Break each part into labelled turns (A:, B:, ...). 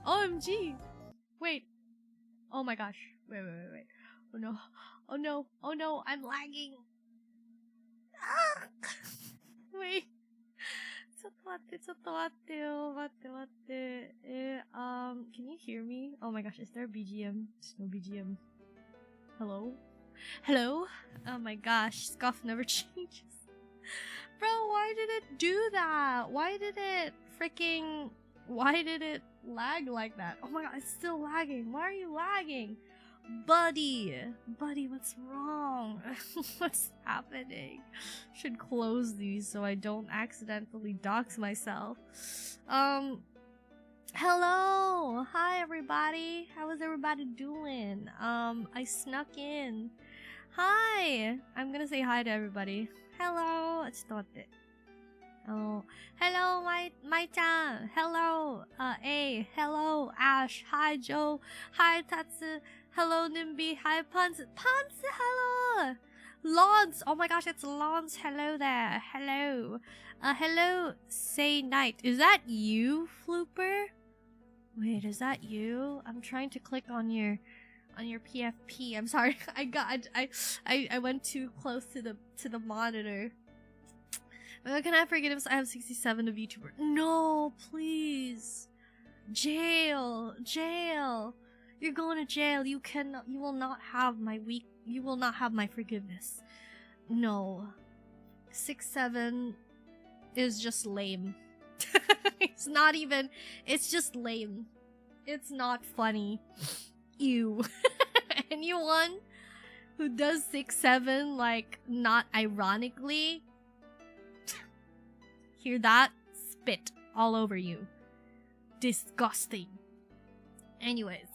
A: OMG. Wait. Oh my gosh. Wait. Oh no. Oh no. Oh no. I'm lagging. Ah! Wait. ちょっと待って。Can you hear me? Oh my gosh, is there a BGM? There's no BGM. Hello? Oh my gosh, Scuff never changes. Bro, why did it do that? Why did it lag like that? Oh my god, it's still lagging. Why are you lagging? Buddy, what's wrong? What's happening? Should close these so I don't accidentally dox myself. Hello! Hi everybody! How is everybody doing? I snuck in. Hi! I'm gonna say hi to everybody. Hello! Oh, hello, Mai-chan! Hello, A! Hello, Ash! Hi, Joe! Hi, Tatsu! Hello, Nimby! Hi, Puns! Hello! Lons! Oh my gosh, it's Lons! Hello there! Hello! Hello, Say Night. Is that you, Flooper? Wait, is that you? I'm trying to click on your PFP. I'm sorry. I went too close to the monitor. Can I forget if I have 67 of YouTuber? No, please. Jail. You're going to jail. You will not have my forgiveness. No. 6'7" is just lame. It's just lame. It's not funny. Ew. Anyone who does 6'7", like, not ironically, hear that? Spit all over you. Disgusting. Anyways.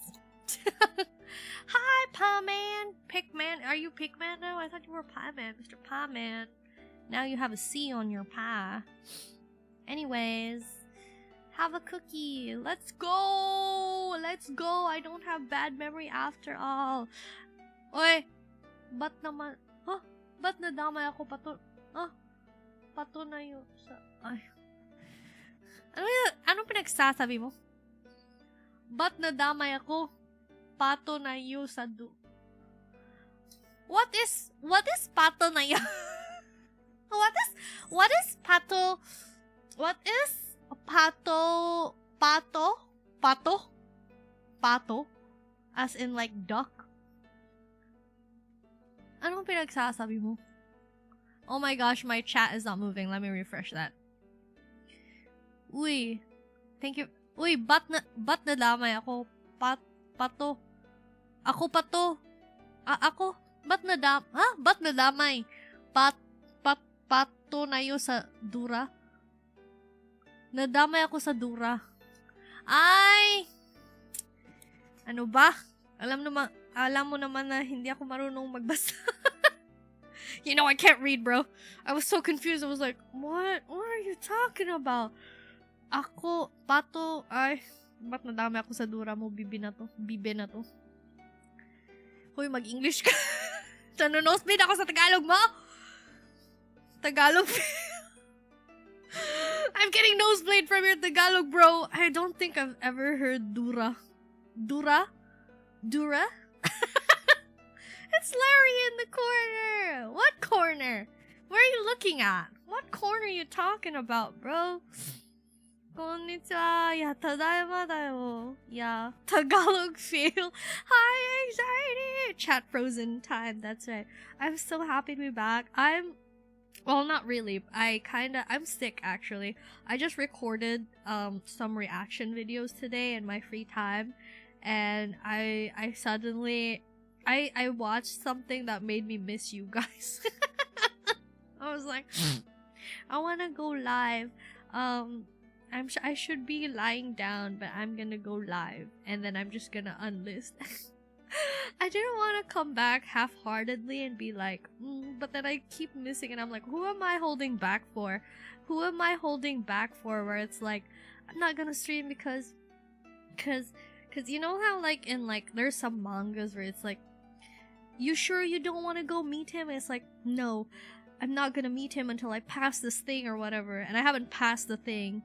A: Hi, Pie-Man! Pickman. Are you Pickman now? I thought you were Pie-Man, Mr. Pie-Man. Now you have a C on your pie. Anyways. Have a cookie. Let's go! I don't have bad memory after all. Oy! Ba't naman? Huh? Ba't nadamay ako pato? Pato na yun sa... Ay. Anong pinagsasabi mo? Ba't nadamay ako? Pato na yun sa What is pato na yun? What is pato? What is pato? As in like duck? Anong pinagsasabi mo? Oh my gosh, my chat is not moving. Let me refresh that. Uy. Thank you. Uy, ba't nadamay ako? Pato. Ako pato. Ako? Ba't nadamay? Pato na yun sa dura? Nadamay ako sa dura. Ay! Ano ba? Alam mo naman na hindi ako marunong magbasa. You know, I can't read, bro. I was so confused. I was like, what? What are you talking about? Ako, pato, ay, ba't nadami ako sa dura mo? Bibe na to. Hoy, mag-English ka. Nanonosebleed ako sa Tagalog mo? Tagalog. I'm getting nosebleed from your Tagalog, bro. I don't think I've ever heard dura. Dura? It's Larry in the corner. What corner? Where are you looking at? What corner are you talking about, bro? Konnichiwa. Yeah, tadaima da yo. Yeah. Tagalog fail. Hi, anxiety. Chat frozen time. That's right. I'm so happy to be back. Well, not really. I'm sick, actually. I just recorded some reaction videos today in my free time, and I suddenly I watched something that made me miss you guys. I was like, I wanna go live. I should be lying down, but I'm gonna go live, and then I'm just gonna unlist. I didn't want to come back half-heartedly and be like, but then I keep missing, and I'm like, who am I holding back for? Where it's like, I'm not gonna stream because you know how like in like there's some mangas where it's like, you sure you don't want to go meet him? And it's like, no, I'm not gonna meet him until I pass this thing or whatever, and I haven't passed the thing.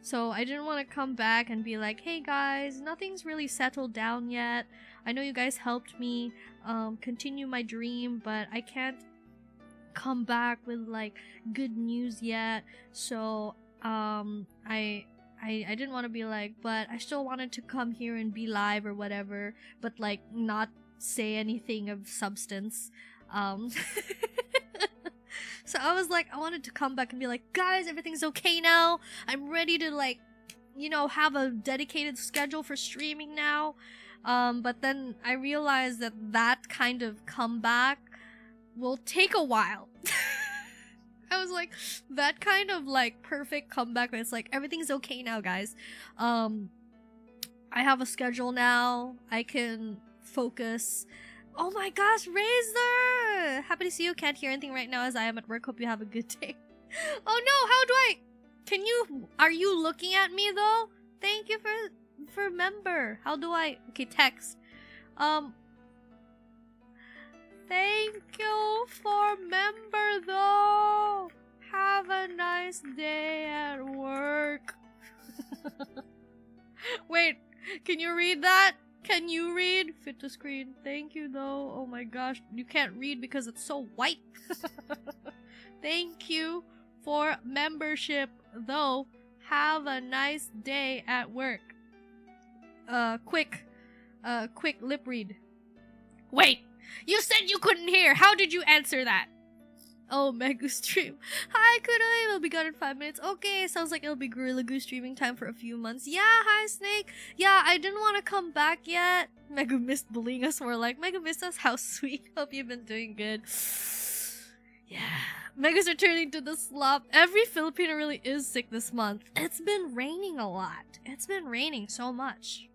A: So I didn't want to come back and be like, hey guys, nothing's really settled down yet. I know you guys helped me continue my dream, but I can't come back with like good news yet. So I didn't want to be like, but I still wanted to come here and be live or whatever, but like not say anything of substance. So I was like, I wanted to come back and be like, guys, everything's okay now. I'm ready to like, you know, have a dedicated schedule for streaming now. But then I realized that that kind of comeback will take a while. I was like, that kind of like perfect comeback where it's like, everything's okay now, guys. I have a schedule now. I can focus. Oh my gosh, Razor! Happy to see you. Can't hear anything right now as I am at work. Hope you have a good day. Oh no, how do I... Can you... Are you looking at me though? Thank you for member. How do I... Okay, text. Thank you for member though. Have a nice day at work. Wait, can you read that? Can you read? Fit to screen. Thank you though. Oh my gosh, you can't read because it's so white. Thank you for membership though. Have a nice day at work. Quick lip read. Wait, you said you couldn't hear. How did you answer that? Oh, Megu stream. Hi, Kudai. We'll be gone in 5 minutes. Okay, sounds like it'll be Gorilla Goo streaming time for a few months. Yeah, hi, Snake. Yeah, I didn't want to come back yet. Megu missed bullying us more like, Megu missed us. How sweet. Hope you've been doing good. Yeah. Megu's returning to the slop. Every Filipino really is sick this month. It's been raining a lot. It's been raining so much.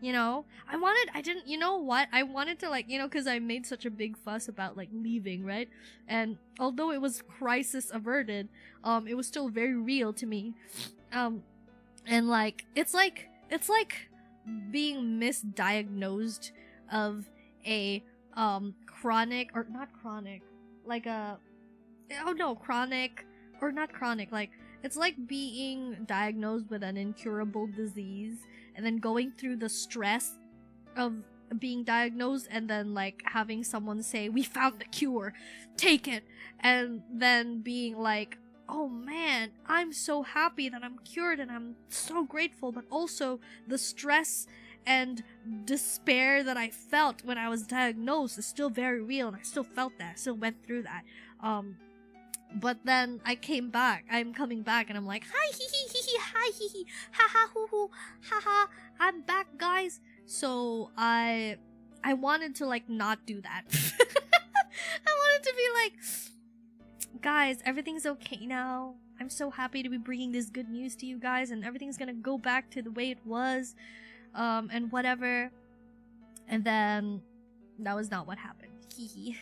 A: You know, you know what? I wanted to like, you know, because I made such a big fuss about like leaving, right? And although it was crisis averted, it was still very real to me. And like, it's like being misdiagnosed of a, chronic, or not chronic, like a, oh no, chronic, or not chronic, like, it's like being diagnosed with an incurable disease and then going through the stress of being diagnosed and then like having someone say, we found the cure, take it, and then being like, oh man, I'm so happy that I'm cured and I'm so grateful, but also the stress and despair that I felt when I was diagnosed is still very real, and I still felt that, I still went through that. But then I'm coming back, and I'm like, hi, hee hee hee hee, hi, hee hee, ha ha hoo hoo, ha ha, I'm back, guys. So I wanted to like not do that. I wanted to be like, guys, everything's okay now. I'm so happy to be bringing this good news to you guys, and everything's gonna go back to the way it was, and whatever. And then that was not what happened. Hee hee.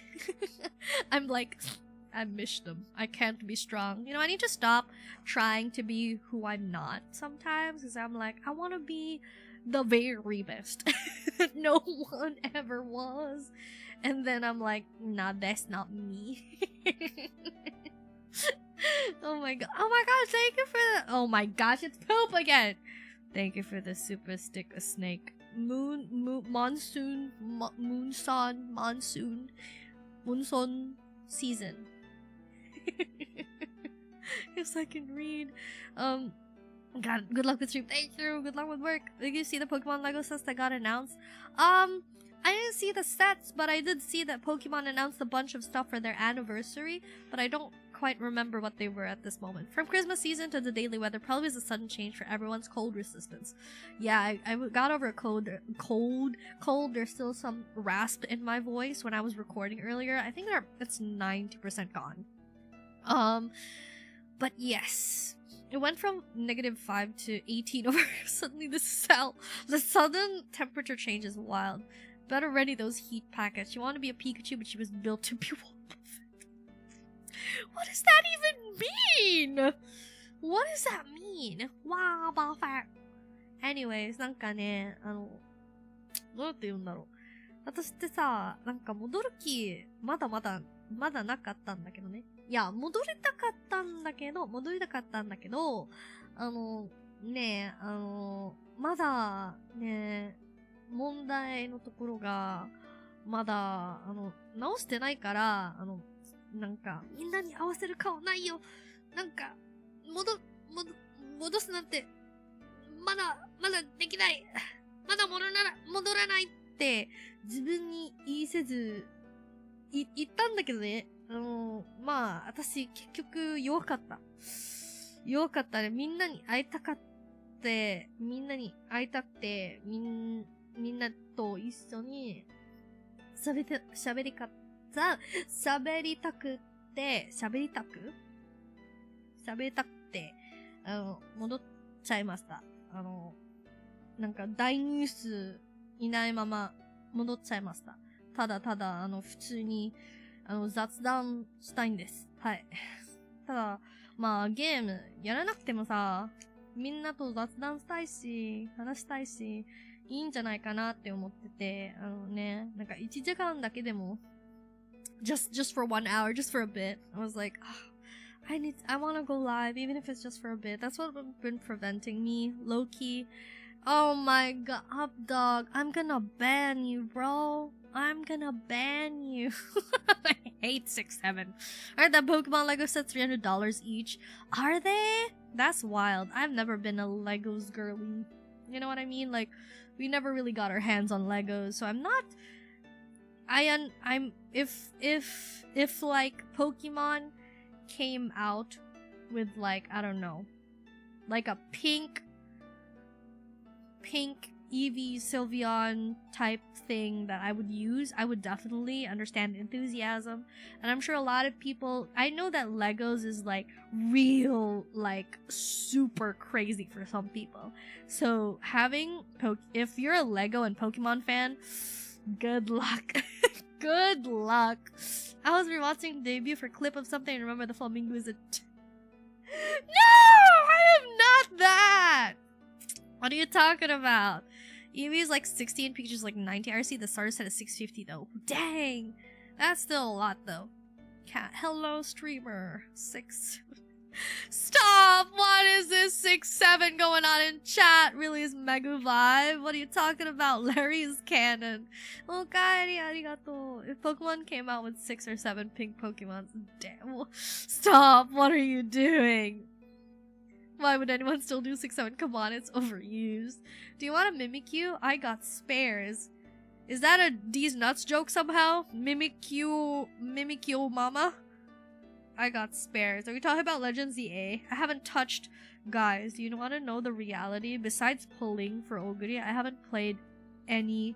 A: I'm like, I miss them. I can't be strong. You know, I need to stop trying to be who I'm not sometimes, because I'm like, I want to be the very best that no one ever was. And then I'm like, nah, that's not me. Oh my god. Oh my god, thank you for the— oh my gosh, it's poop again. Thank you for the super stick a snake. Monsoon season. Yes, I can read. God, good luck with stream. Thank you. Good luck with work. Did you see the Pokemon Lego sets that got announced? I didn't see the sets, but I did see that Pokemon announced a bunch of stuff for their anniversary, but I don't quite remember what they were at this moment. From Christmas season to the daily weather, probably was a sudden change for everyone's cold resistance. Yeah, I got over a cold. There's still some rasp in my voice when I was recording earlier. I think it's 90% gone. But yes. It went from -5 to 18 over. Suddenly the sudden temperature change is wild. Better ready those heat packets. You want to be a Pikachu, but she was built to be Wobbuffet. What does that even mean? What does that mean? Wobbuffet. Anyways, なんかね、どうやって言うんだろう。私ってさ、なんか戻る気、まだまだまだなかったんだけどね。いや、戻りたかったんだけど、ねえ、まだ、ね問題のところが、まだ、直してないから、なんか、みんなに合わせる顔ないよ。なんか、戻すなんて、まだできない。まだ戻らないって、自分に言いせず、言ったんだけどね。まあ、私、結局、弱かったね。みんなに会いたくて、みんなと一緒に、喋りたくて、戻っちゃいました。なんか大ニュースいないまま戻っちゃいました。ただ、普通に、雑談したいんです。はい。ただ、まあ、ゲームやらなくてもさ、みんなと雑談したいし、話したいし、いいんじゃないかなって思ってて、なんか1時間だけでも、just for 1 hour, just for a bit. I was like, I wanna go live, even if it's just for a bit. That's what been preventing me, low key. Oh my god, up dog, I'm gonna ban you, bro. I'm gonna ban you. I hate 6-7. Aren't that Pokemon Lego sets $300 each? Are they? That's wild. I've never been a Legos girly. You know what I mean? Like, we never really got our hands on Legos, so I'm not. If like Pokemon came out with like, I don't know, like a pink Eevee Sylveon type thing that I would use, I would definitely understand enthusiasm. And I'm sure a lot of people, I know that Legos is like real, like super crazy for some people. So having, if you're a Lego and Pokemon fan, good luck. Good luck. I was rewatching debut for a clip of something and remember the flamingo is a No! I am not that! What are you talking about? Eevee is like 60 and Pikachu's like 90. I see the starter set at 650 though. Dang! That's still a lot though. Cat. Hello, streamer. 6. Stop! What is this 6-7 going on in chat? Really is Mega Vibe? What are you talking about? Larry's canon. Okay, arigato. If Pokemon came out with 6 or 7 pink Pokemons, damn. Stop! What are you doing? Why would anyone still do 6-7? Come on, it's overused. Do you want a Mimikyu? I got spares. Is that a D's Nuts joke somehow? Mimikyu mama? I got spares. Are we talking about Legends EA? I haven't touched... Guys, do you want to know the reality? Besides pulling for Oguri, I haven't played any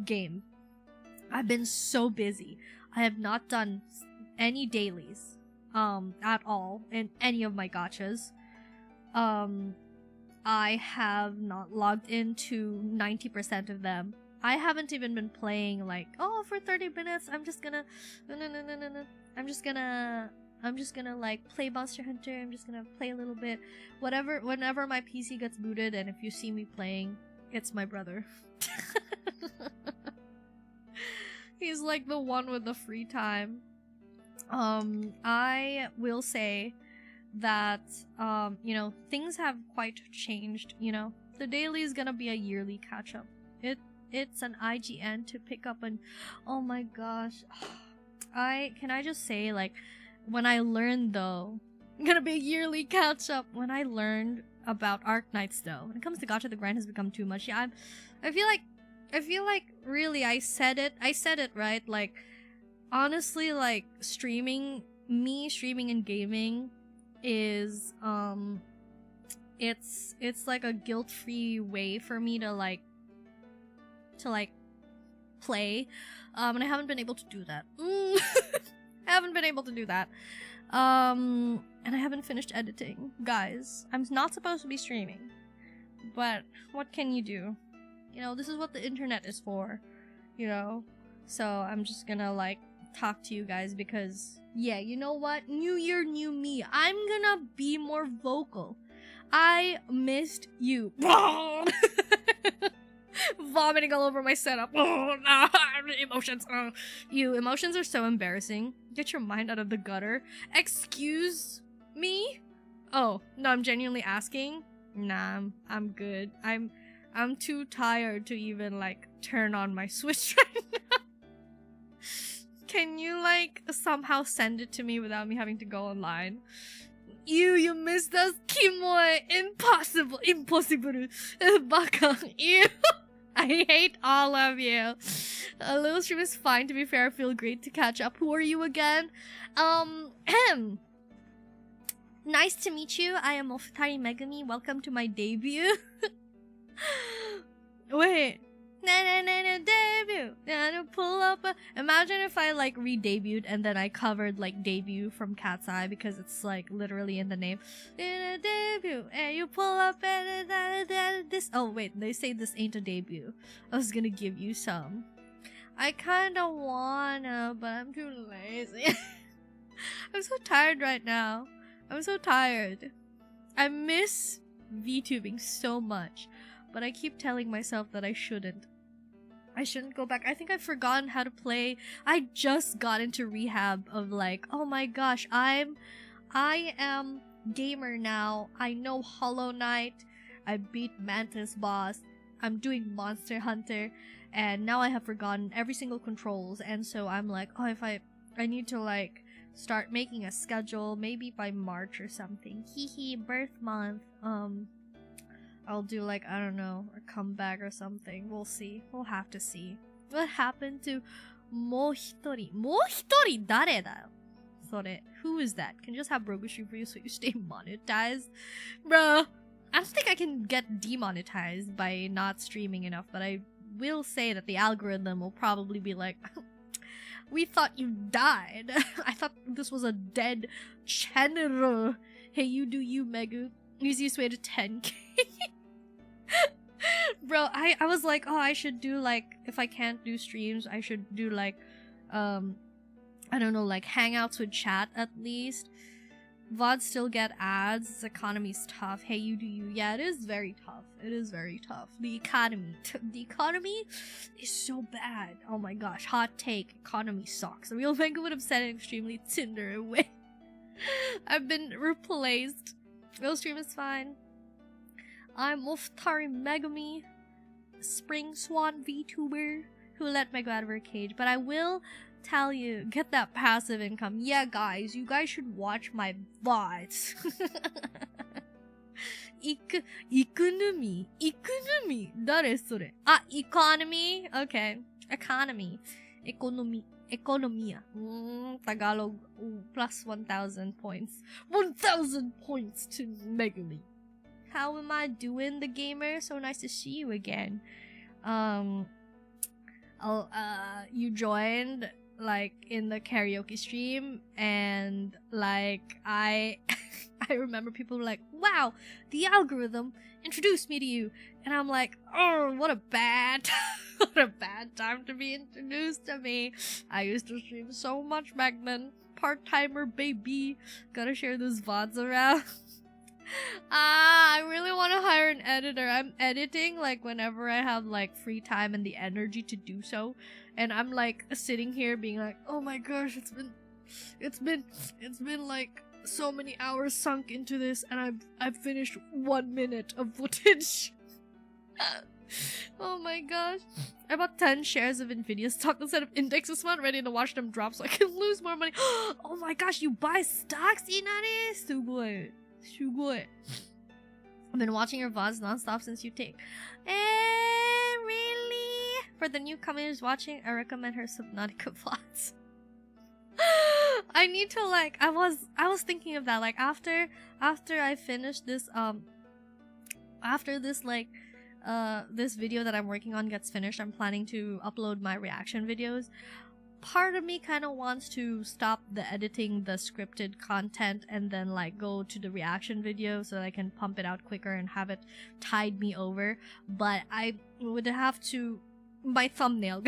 A: game. I've been so busy. I have not done any dailies. At all. In any of my gachas. I have not logged into 90% of them. I haven't even been playing like, oh, for 30 minutes, I'm just gonna like play Monster Hunter. I'm just gonna play a little bit. Whenever my PC gets booted and if you see me playing, it's my brother. He's like the one with the free time. I will say that, you know, things have quite changed, you know. The daily is gonna be a yearly catch-up. It's an IGN to pick up and, oh my gosh. Can I just say, like, when I learned, though, gonna be a yearly catch-up. When I learned about Arknights, though, when it comes to gacha, the grind has become too much. Yeah, I feel like, really, I said it, right? Like, honestly, like, streaming and gaming is, it's like a guilt-free way for me to play, and I haven't been able to do that. And I haven't finished editing. Guys, I'm not supposed to be streaming, but what can you do? You know, this is what the internet is for, you know? So I'm just gonna, like, talk to you guys because, yeah, you know what? New year, new me. I'm gonna be more vocal. I missed you. Vomiting all over my setup. Oh, no, I'm emotions. Emotions are so embarrassing. Get your mind out of the gutter. Excuse me? Oh, no, I'm genuinely asking. Nah, I'm good. I'm too tired to even, like, turn on my Switch right now. Can you, like, somehow send it to me without me having to go online? You missed us. Kimoe. Impossible. Baka. Ew. I hate all of you. A little stream is fine, to be fair. I feel great to catch up. Who are you again? Nice to meet you. I am Mofutari Megumi. Welcome to my debut. Wait. Debut. Pull up. Imagine if I like re-debuted and then I covered like debut from Cat's Eye because it's like literally in the name. Debut. And you pull up this. Oh wait, they say this ain't a debut. I was gonna give you some. I kinda wanna, but I'm too lazy. I'm so tired right now. I'm so tired. I miss VTubing so much, but I keep telling myself that I shouldn't. I shouldn't go back. I think I've forgotten how to play. I just got into rehab of like, oh my gosh, I am gamer now. I know Hollow Knight. I beat Mantis boss. I'm doing Monster Hunter, and now I have forgotten every single controls. And so I'm like, oh, if I need to like start making a schedule, maybe by March or something. Hee birth month. I'll do like, I don't know, a comeback or something. We'll see. We'll have to see. What happened to Mohitori? Mohitori dare da? Sore. Who is that? Can you just have Rogushi for you so you stay monetized? Bruh. I don't think I can get demonetized by not streaming enough, but I will say that the algorithm will probably be like, we thought you died. I thought this was a dead channel. Hey, you do you, Megu. Easiest way to 10k. Bro, I was like, oh, I should do like, if I can't do streams, I should do like, I don't know, like hangouts with chat at least. VODs still get ads. This economy's tough. Hey, you do you. Yeah, it is very tough. It is very tough. The economy is so bad. Oh my gosh. Hot take. Economy sucks. The real Venga would have said it extremely Tinder away. I've been replaced. Real stream is fine. I'm Mofutari Megumi, Spring Swan VTuber who let Megu out of her cage. But I will tell you, get that passive income. Yeah, guys, you guys should watch my VODs. Ikunumi. Dare sore? Ah, economy? Okay. Economy. Economia. Tagalog. Plus 1,000 points. 1,000 points to Megumi. How am I doing, the gamer? So nice to see you again. You joined like in the karaoke stream, and like I remember people were like, wow, the algorithm introduced me to you, and I'm like, oh, what a bad what a bad time to be introduced to me. I used to stream so much back then. Part-timer baby, gotta share those VODs around. I really want to hire an editor. I'm editing like whenever I have like free time and the energy to do so, and I'm like sitting here being like, oh my gosh, it's been like so many hours sunk into this, and I've finished 1 minute of footage. Oh my gosh. I bought 10 shares of Nvidia stock instead of index this month, ready to watch them drop so I can lose more money. Oh my gosh, you buy stocks, Inari? Sugoi. I've been watching your VODs nonstop since you take. Really? For the newcomers watching, I recommend her Subnautica VODs. I need to like, I was thinking of that, like after I finish this after this like this video that I'm working on gets finished, I'm planning to upload my reaction videos. Part of me kind of wants to stop the editing the scripted content and then like go to the reaction video so that I can pump it out quicker and have it tide me over. But I would have to, my thumbnail,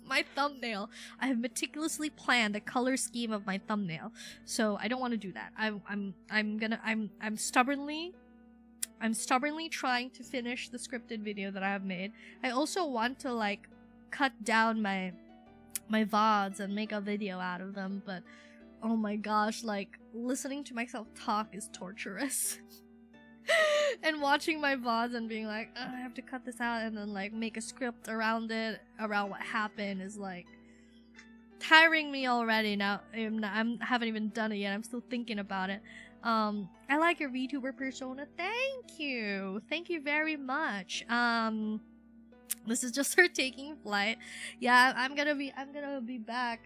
A: my thumbnail. I have meticulously planned the color scheme of my thumbnail, so I don't want to do that. I'm stubbornly trying to finish the scripted video that I have made. I also want to like cut down my my VODs and make a video out of them, but oh my gosh, like, listening to myself talk is torturous. And watching my VODs and being like, oh, I have to cut this out and then like make a script around it, around what happened, is like tiring me already. Now I haven't even done it yet. I'm still thinking about it. I like your VTuber persona. Thank you very much. This is just her taking flight. Yeah, I'm gonna be back.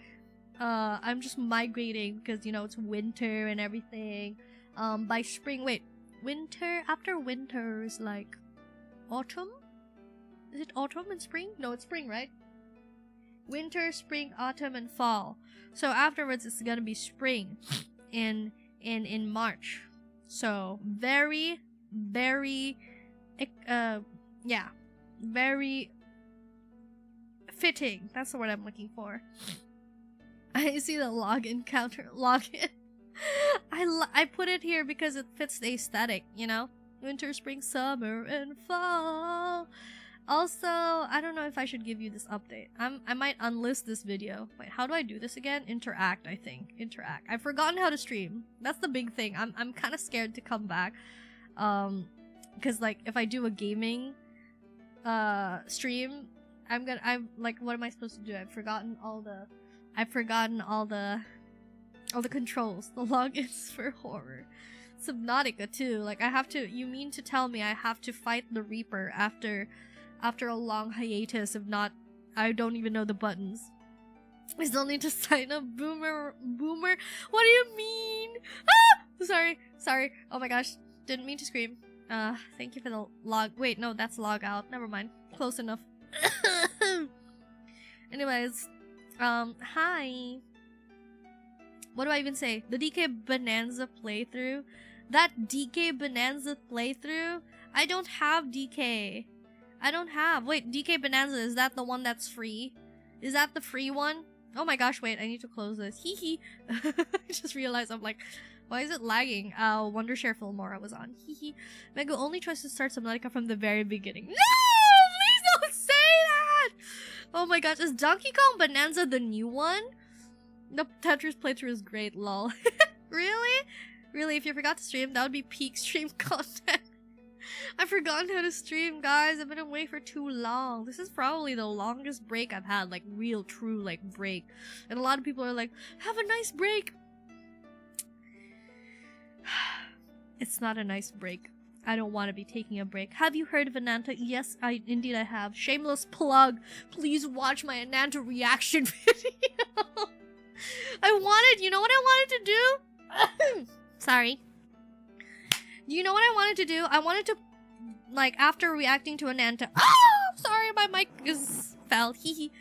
A: I'm just migrating because, you know, it's winter and everything. By spring, wait, winter, after winter is like autumn? Is it autumn and spring? No, it's spring, right? Winter, spring, autumn, and fall. So afterwards it's gonna be spring in March. So very yeah, very fitting. That's the word I'm looking for. I see the login counter. Login. I put it here because it fits the aesthetic, you know? Winter, spring, summer, and fall. Also, I don't know if I should give you this update. I might unlist this video. Wait, how do I do this again? Interact, I think. Interact. I've forgotten how to stream. That's the big thing. I'm kind of scared to come back. Because like if I do a gaming stream, I'm like, what am I supposed to do? I've forgotten all the controls. The logins for horror. Subnautica too. Like I have to, you mean to tell me I have to fight the Reaper after a long hiatus? If not, I don't even know the buttons. I still need to sign up. Boomer. What do you mean? Ah! Sorry. Oh my gosh. Didn't mean to scream. Thank you for the log. Wait, no, that's log out. Never mind. Close enough. Anyways, hi. What do I even say? The DK Bonanza playthrough? That DK Bonanza playthrough? I don't have DK. I don't have. Wait, DK Bonanza, is that the one that's free? Is that the free one? Oh my gosh, wait, I need to close this. Hee hee. I just realized, I'm like, why is it lagging? Wondershare Fillmore I was on. Hee hee. Megu only tries to start Subnautica from the very beginning. No! Please don't say that! Oh my gosh, is Donkey Kong Bonanza the new one? The Tetris playthrough is great, lol. Really? Really, if you forgot to stream, that would be peak stream content. I've forgotten how to stream, guys. I've been away for too long. This is probably the longest break I've had, like real, true, like break. And a lot of people are like, have a nice break. It's not a nice break. I don't want to be taking a break. Have you heard of Ananta? Yes, indeed I have. Shameless plug. Please watch my Ananta reaction video. You know what I wanted to do? Sorry. You know what I wanted to do? I wanted to, like, after reacting to Ananta. Sorry, my mic fell. Hee.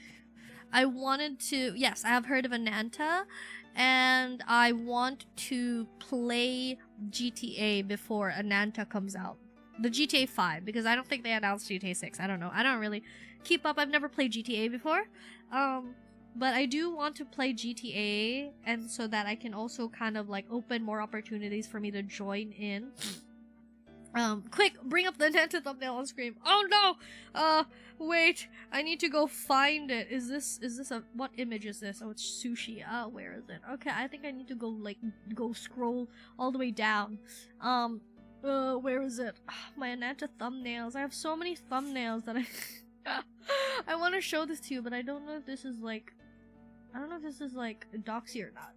A: I wanted to, yes, I have heard of Ananta, and I want to play GTA before Ananta comes out. The GTA 5, because I don't think they announced GTA 6. I don't know. I don't really keep up. I've never played GTA before. But I do want to play GTA, and so that I can also kind of like open more opportunities for me to join in. Quick, bring up the Ananta thumbnail on screen. Oh no! Wait, I need to go find it. Is this a, what image is this? Oh, it's sushi. Where is it? Okay, I think I need to go scroll all the way down. Where is it? My Ananta thumbnails. I have so many thumbnails that I want to show this to you, but I don't know if this is like, doxy or not.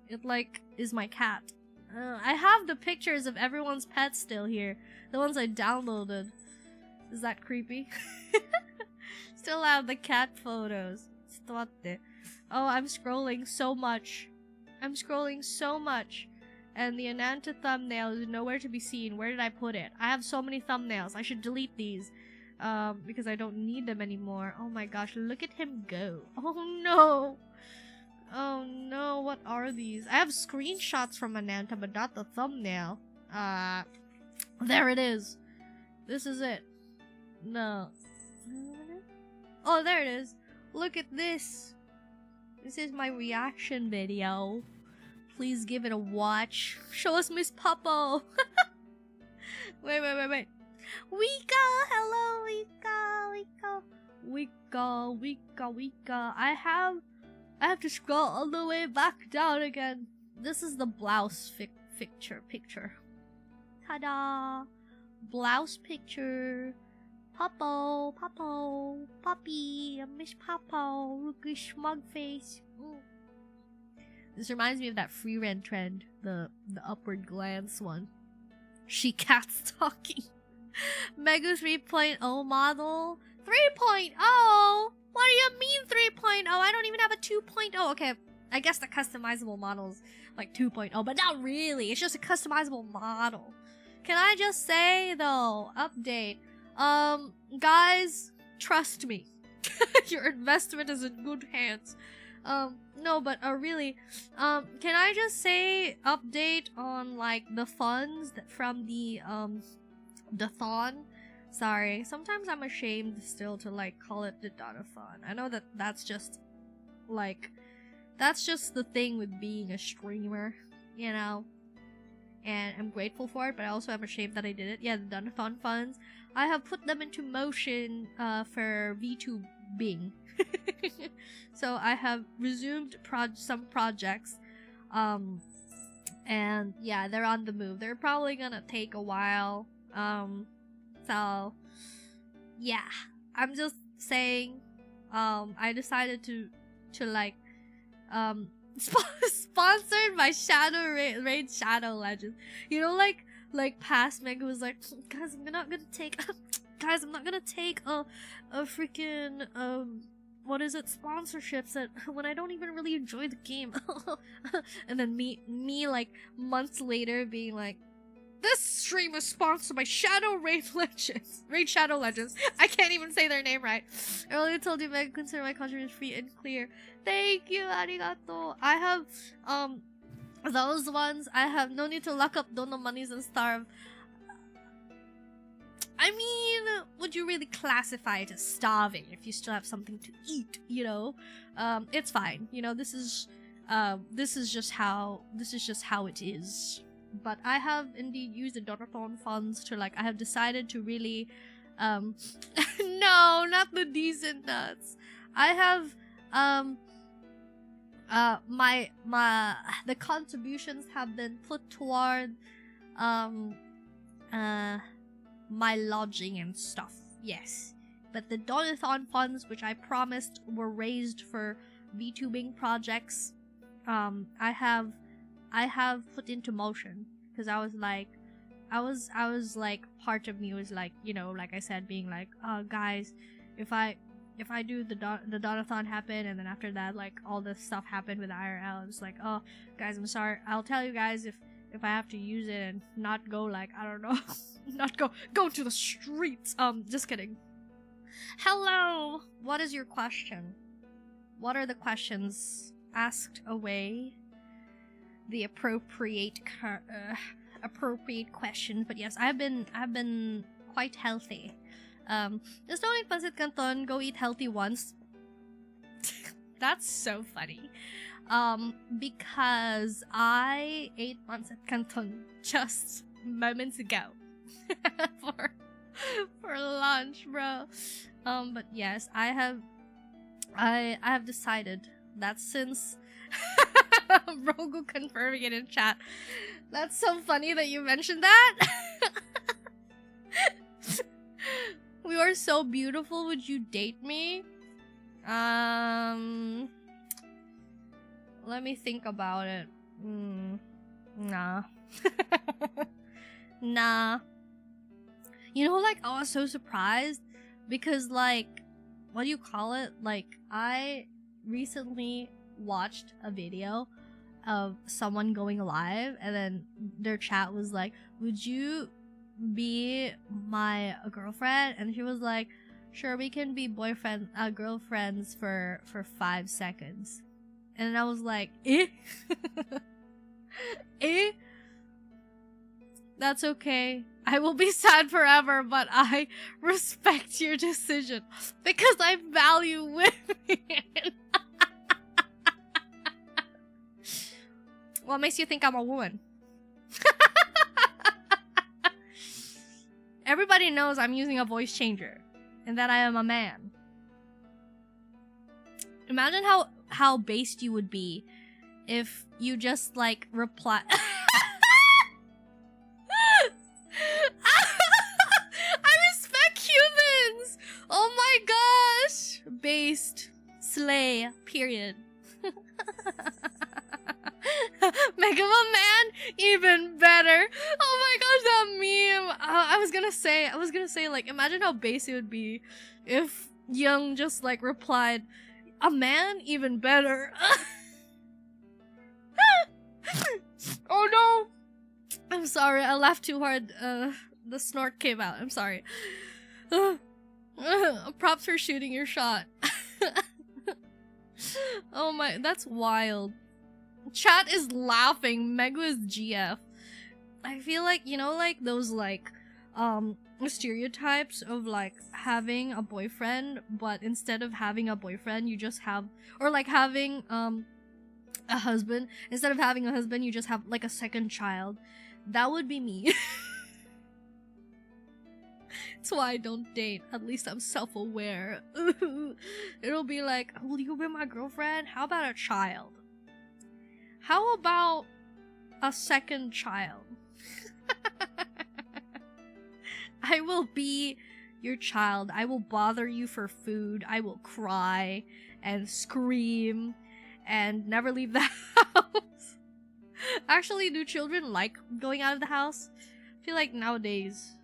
A: It like is my cat. I have the pictures of everyone's pets still here. The ones I downloaded. Is that creepy? Still have the cat photos. Oh, I'm scrolling so much. And the Ananta thumbnail is nowhere to be seen. Where did I put it? I have so many thumbnails. I should delete these. Because I don't need them anymore. Oh my gosh, look at him go. Oh no! Oh no, what are these? I have screenshots from Ananta, but not the thumbnail. There it is. This is it. No. Oh, there it is. Look at this. This is my reaction video. Please give it a watch. Show us Miss Puppo. Wait. Wika! Hello, Wika! Wika. I have to scroll all the way back down again. This is the blouse picture. Ta-da! Blouse picture. Popo, Poppy, I miss Popo. Look at smug face. This reminds me of that free rent trend, the upward glance one. She cats talking. Megu 3.0 model. 3.0? What do you mean 3.0? I don't even have a 2.0. Okay, I guess the customizable model's like 2.0, but not really. It's just a customizable model. Can I just say though, update. Guys, trust me. Your investment is in good hands. No, but really, can I just say update on like the funds from the thon? Sorry, sometimes I'm ashamed still to like call it the donathon. I know that that's just the thing with being a streamer, you know? And I'm grateful for it, but I also am ashamed that I did it. Yeah, the donathon funds. I have put them into motion for VTubing. So I have resumed some projects. And yeah, they're on the move. They're probably gonna take a while. So yeah, I'm just saying, I decided to like, sponsored by Raid Shadow Legends. You know, like past Mega was like, guys, I'm not gonna take a freaking what is it, sponsorships when I don't even really enjoy the game. And then me like months later being like, this stream is sponsored by Raid Shadow Legends. I can't even say their name right. I only told you Mega consider my contribution free and clear. Thank you, arigato. I have those ones. I have no need to lock up dono monies and starve. I mean, would you really classify it as starving if you still have something to eat, you know? It's fine. You know, this is just how it is. But I have indeed used the donathon funds to like, I have decided to really no, not the decent nuts. I have the contributions have been put toward my lodging and stuff, yes. But the donathon funds, which I promised were raised for VTubing projects, I have put into motion, because I was like, part of me was like, you know, like I said, being like, oh guys, if I do the donathon happen, and then after that, like, all this stuff happened with IRL, it's like, oh guys, I'm sorry, I'll tell you guys if I have to use it and not go, like, I don't know, not go to the streets. Just kidding. Hello, what is your question? What are the questions? Asked away. The appropriate question. But yes, I've been quite healthy. Just don't eat pancit canton, go eat healthy once. That's so funny. Because I ate pancit canton just moments ago. for lunch, bro. But yes, I have decided that since Rogu confirming it in chat. That's so funny that you mentioned that. We are so beautiful, would you date me? Let me think about it. Nah. Nah. You know, like, I was so surprised because, like, what do you call it? Like, I recently watched a video of someone going live, and then their chat was like, would you be my girlfriend? And she was like, sure, we can be girlfriends for 5 seconds. And I was like, eh? Eh? That's okay. I will be sad forever, but I respect your decision because I value women. What makes you think I'm a woman? Everybody knows I'm using a voice changer and that I am a man. Imagine how based you would be if you just like reply. I respect humans. Oh my gosh, based slay. Period. Megumi man, even better. Oh my gosh, that meme. I was gonna say, like, imagine how base it would be if Young just like replied, "A man, even better." Oh no! I'm sorry, I laughed too hard. The snort came out. I'm sorry. Props for shooting your shot. Oh my, that's wild. Chat is laughing. Megu is GF. I feel like, you know, like those like stereotypes of like having a boyfriend, but instead of having a boyfriend you just have, or like having a husband, instead of having a husband you just have like a second child. That would be me. That's why I don't date. At least I'm self-aware. It'll be like, will you be my girlfriend? How about a child? How about a second child? I will be your child. I will bother you for food. I will cry and scream and never leave the house. Actually, do children like going out of the house? I feel like nowadays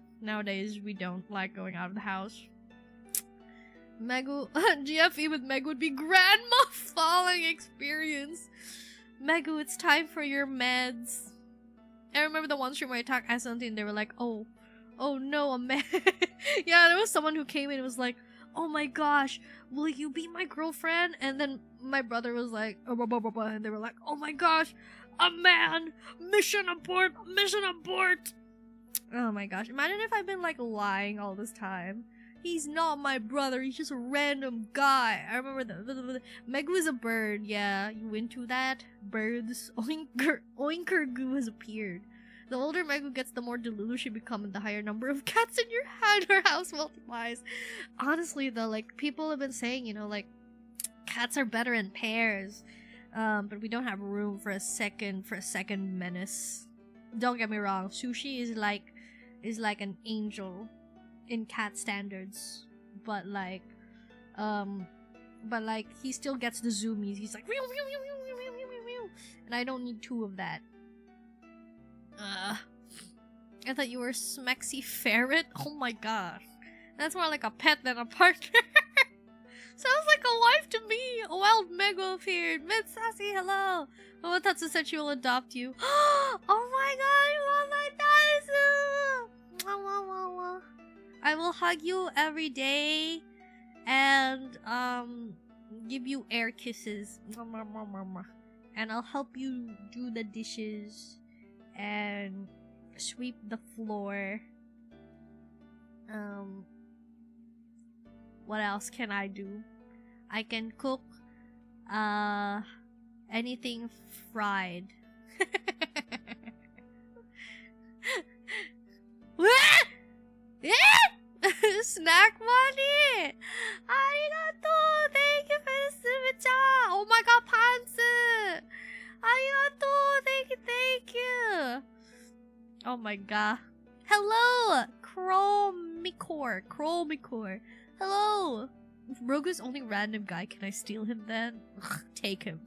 A: we don't like going out of the house. Megu, GFE with Meg would be grandma falling experience. Megu, it's time for your meds. I remember the one stream where I talked as something and they were like, oh no, a man. Yeah, there was someone who came in and was like, oh my gosh, will you be my girlfriend? And then my brother was like, oh, blah, blah, blah, blah. And they were like, oh my gosh, a man, mission abort, mission abort. Oh my gosh, imagine if I've been like lying all this time. He's not my brother, he's just a random guy. I remember the Megu is a bird, yeah, you into that? Birds, oinker goo has appeared. The older Megu gets, the more delulu you become, and the higher number of cats in your hand or house multiplies. Honestly though, like, people have been saying, you know, like, cats are better in pairs. But we don't have room for a second menace. Don't get me wrong, Sushi is like an angel in cat standards, but like he still gets the zoomies. He's like, meow, meow, meow, meow, meow, meow, meow, meow. And I don't need two of that. I thought you were a smexy ferret. Oh my gosh, that's more like a pet than a partner. Sounds like a wife to me. A wild Megu appeared. Mid Sassy, hello. Momotatsu said she will adopt you. Oh my god, Momotatsu! I will hug you every day and give you air kisses. And I'll help you do the dishes and sweep the floor. What else can I do? I can cook anything fried. Snack money! Arigato! Thank you for the super chat! Oh my god, pants! Arigato! Thank you! Oh my god. Hello! Chromicor. Hello! If Rogu's only random guy, can I steal him then? Take him.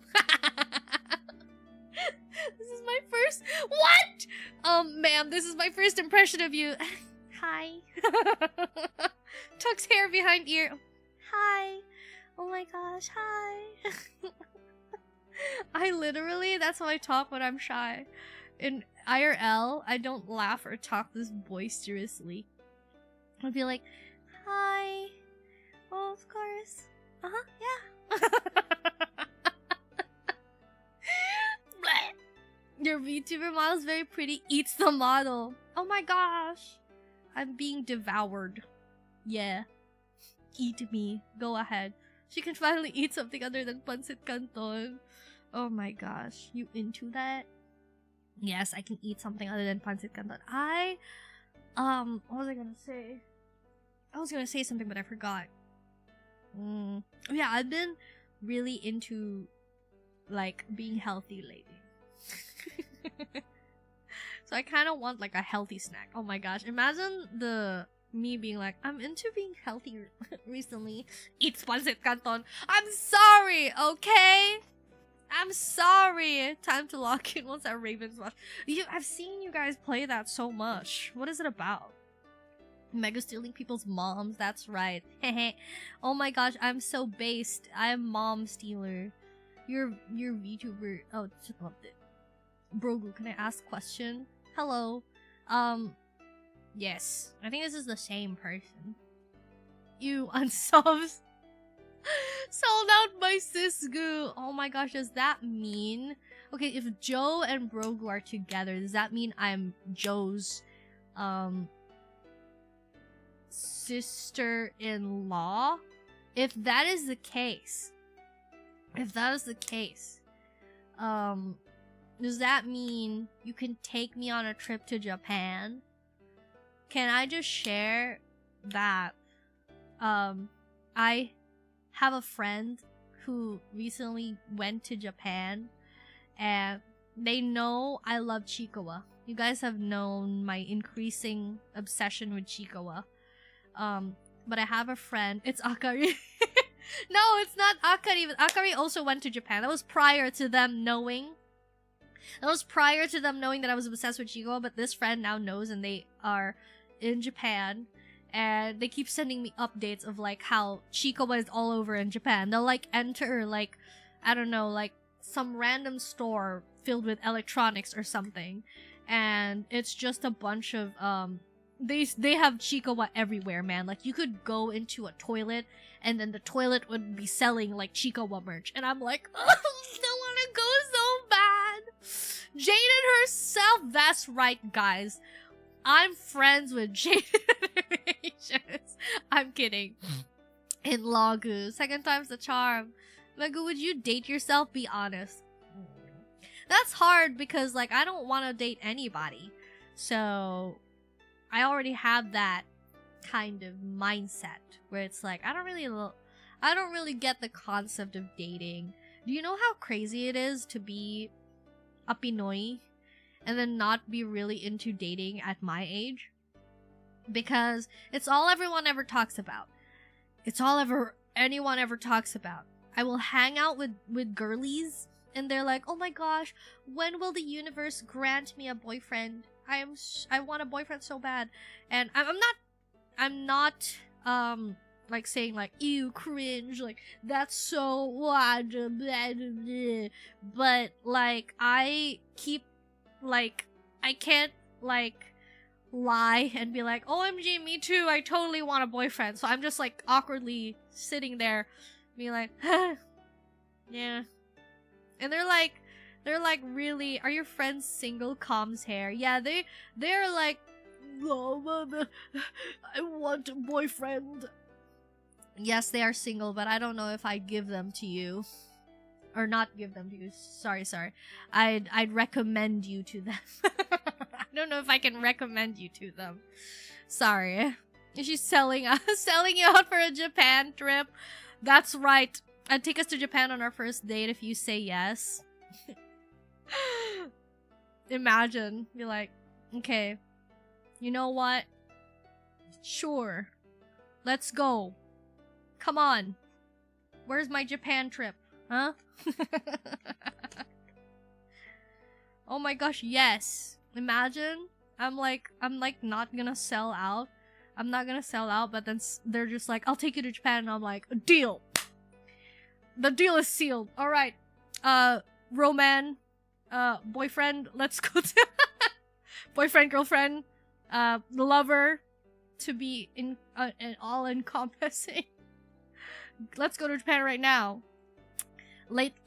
A: This is my first— What?! Ma'am, this is my first impression of you. Hi. Tucks hair behind ear. Hi. Oh my gosh, hi. I literally, that's how I talk when I'm shy. In IRL, I don't laugh or talk this boisterously. I'll be like, hi. Oh, of course. Yeah. Your VTuber model is very pretty. Eats the model. Oh my gosh. I'm being devoured. Yeah. Eat me. Go ahead. She can finally eat something other than pancit canton. Oh my gosh. You into that? Yes, I can eat something other than pancit canton. What was I gonna say? I was gonna say something, but I forgot. Yeah, I've been really into like being healthy lately. So I kind of want like a healthy snack. Oh my gosh, imagine me being like, I'm into being healthy recently. Eat Spansit Canton. I'm sorry, okay? I'm sorry. Time to lock in. What's that Ravens watch? I've seen you guys play that so much. What is it about? Mega stealing people's moms. That's right. Oh my gosh, I'm so based. I'm mom stealer. You're VTuber. Oh, just loved it. Brogu, can I ask a question? Hello. Yes. I think this is the same person. You unsubs. Sold out by Sisgu. Oh my gosh, does that mean... Okay, if Joe and Brogu are together, does that mean I'm Joe's, sister-in-law? If that is the case... does that mean you can take me on a trip to Japan? Can I just share that I have a friend who recently went to Japan and they know I love Chikawa. You guys have known my increasing obsession with Chikawa. But I have a friend. It's Akari. No, it's not Akari. Akari also went to Japan. That was prior to them knowing. That was prior to them knowing that I was obsessed with Chikawa, but this friend now knows and they are in Japan. And they keep sending me updates of like how Chikawa is all over in Japan. They'll like enter like, I don't know, like some random store filled with electronics or something. And it's just a bunch of, they have Chikawa everywhere, man. Like you could go into a toilet and then the toilet would be selling like Chikawa merch. And I'm like, oh, I still want to go so bad. Jaden herself, that's right, guys. I'm friends with Jaden Animations. I'm kidding. In Lagu. Second time's the charm. Megu, would you date yourself? Be honest. That's hard because, like, I don't want to date anybody. So, I already have that kind of mindset where it's like, I don't really get the concept of dating. Do you know how crazy it is to be a Pinoy and then not be really into dating at my age? Because it's all everyone ever talks about. It's all anyone ever talks about. I will hang out with girlies and they're like, oh my gosh, when will the universe grant me a boyfriend? I want a boyfriend so bad. And I'm not like saying like, ew, cringe, like that's so what, but like I keep like, I can't like lie and be like, OMG, me too, I totally want a boyfriend. So I'm just like awkwardly sitting there being like, yeah. And they're like, really, are your friends single? Com's hair. Yeah, they're like, oh, I want a boyfriend. Yes, they are single, but I don't know if I give them to you. Or not give them to you. Sorry. I'd recommend you to them. I don't know if I can recommend you to them. Sorry. She's selling you out for a Japan trip. That's right. I'd take us to Japan on our first date if you say yes. Imagine. Be like, okay. You know what? Sure. Let's go. Come on. Where's my Japan trip? Huh? Oh my gosh, yes. Imagine. I'm like not gonna sell out. I'm not gonna sell out, but then they're just like, I'll take you to Japan, and I'm like, deal. The deal is sealed. Alright. Roman, boyfriend, let's go to boyfriend, girlfriend, lover, to be in all encompassing. Let's go to Japan right now.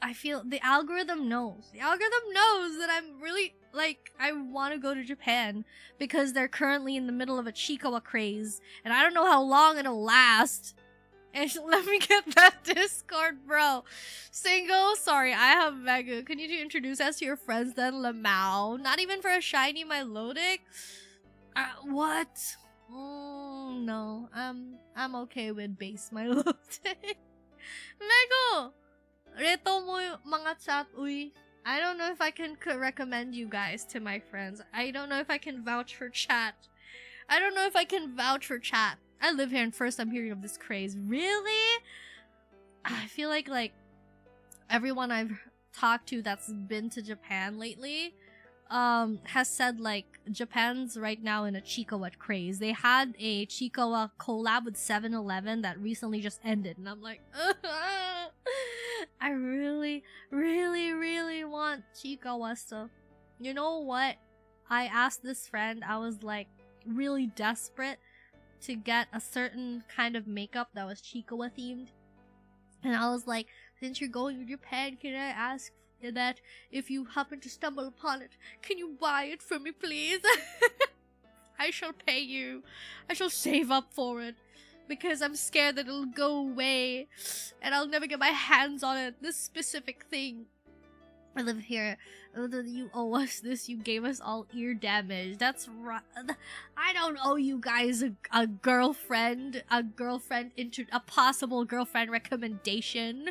A: I feel the algorithm knows. The algorithm knows that I'm really, like, I want to go to Japan because they're currently in the middle of a Chikawa craze, and I don't know how long it'll last. And let me get that Discord, bro. Single? Sorry, I have Megu. Can you introduce us to your friends then, Lamau? Not even for a shiny Melodic? What? No, I'm okay with base Melodic. Megu! Reto mo mga chat, uy. I don't know if I can recommend you guys to my friends. I don't know if I can vouch for chat. I don't know if I can vouch for chat. I live here and first I'm hearing of this craze. Really? I feel like everyone I've talked to that's been to Japan lately has said like Japan's right now in a Chiikawa craze. They had a Chiikawa collab with 7-Eleven that recently just ended, and I'm like, I really, really, really want Chiikawa stuff. You know what? I asked this friend, I was like really desperate to get a certain kind of makeup that was Chiikawa themed. And I was like, since you're going to Japan, can I ask that if you happen to stumble upon it, can you buy it for me, please? I shall pay you. I shall save up for it. Because I'm scared that it'll go away. And I'll never get my hands on it. This specific thing. I live here. You owe us this. You gave us all ear damage. That's right. I don't owe you guys a girlfriend. A possible girlfriend recommendation.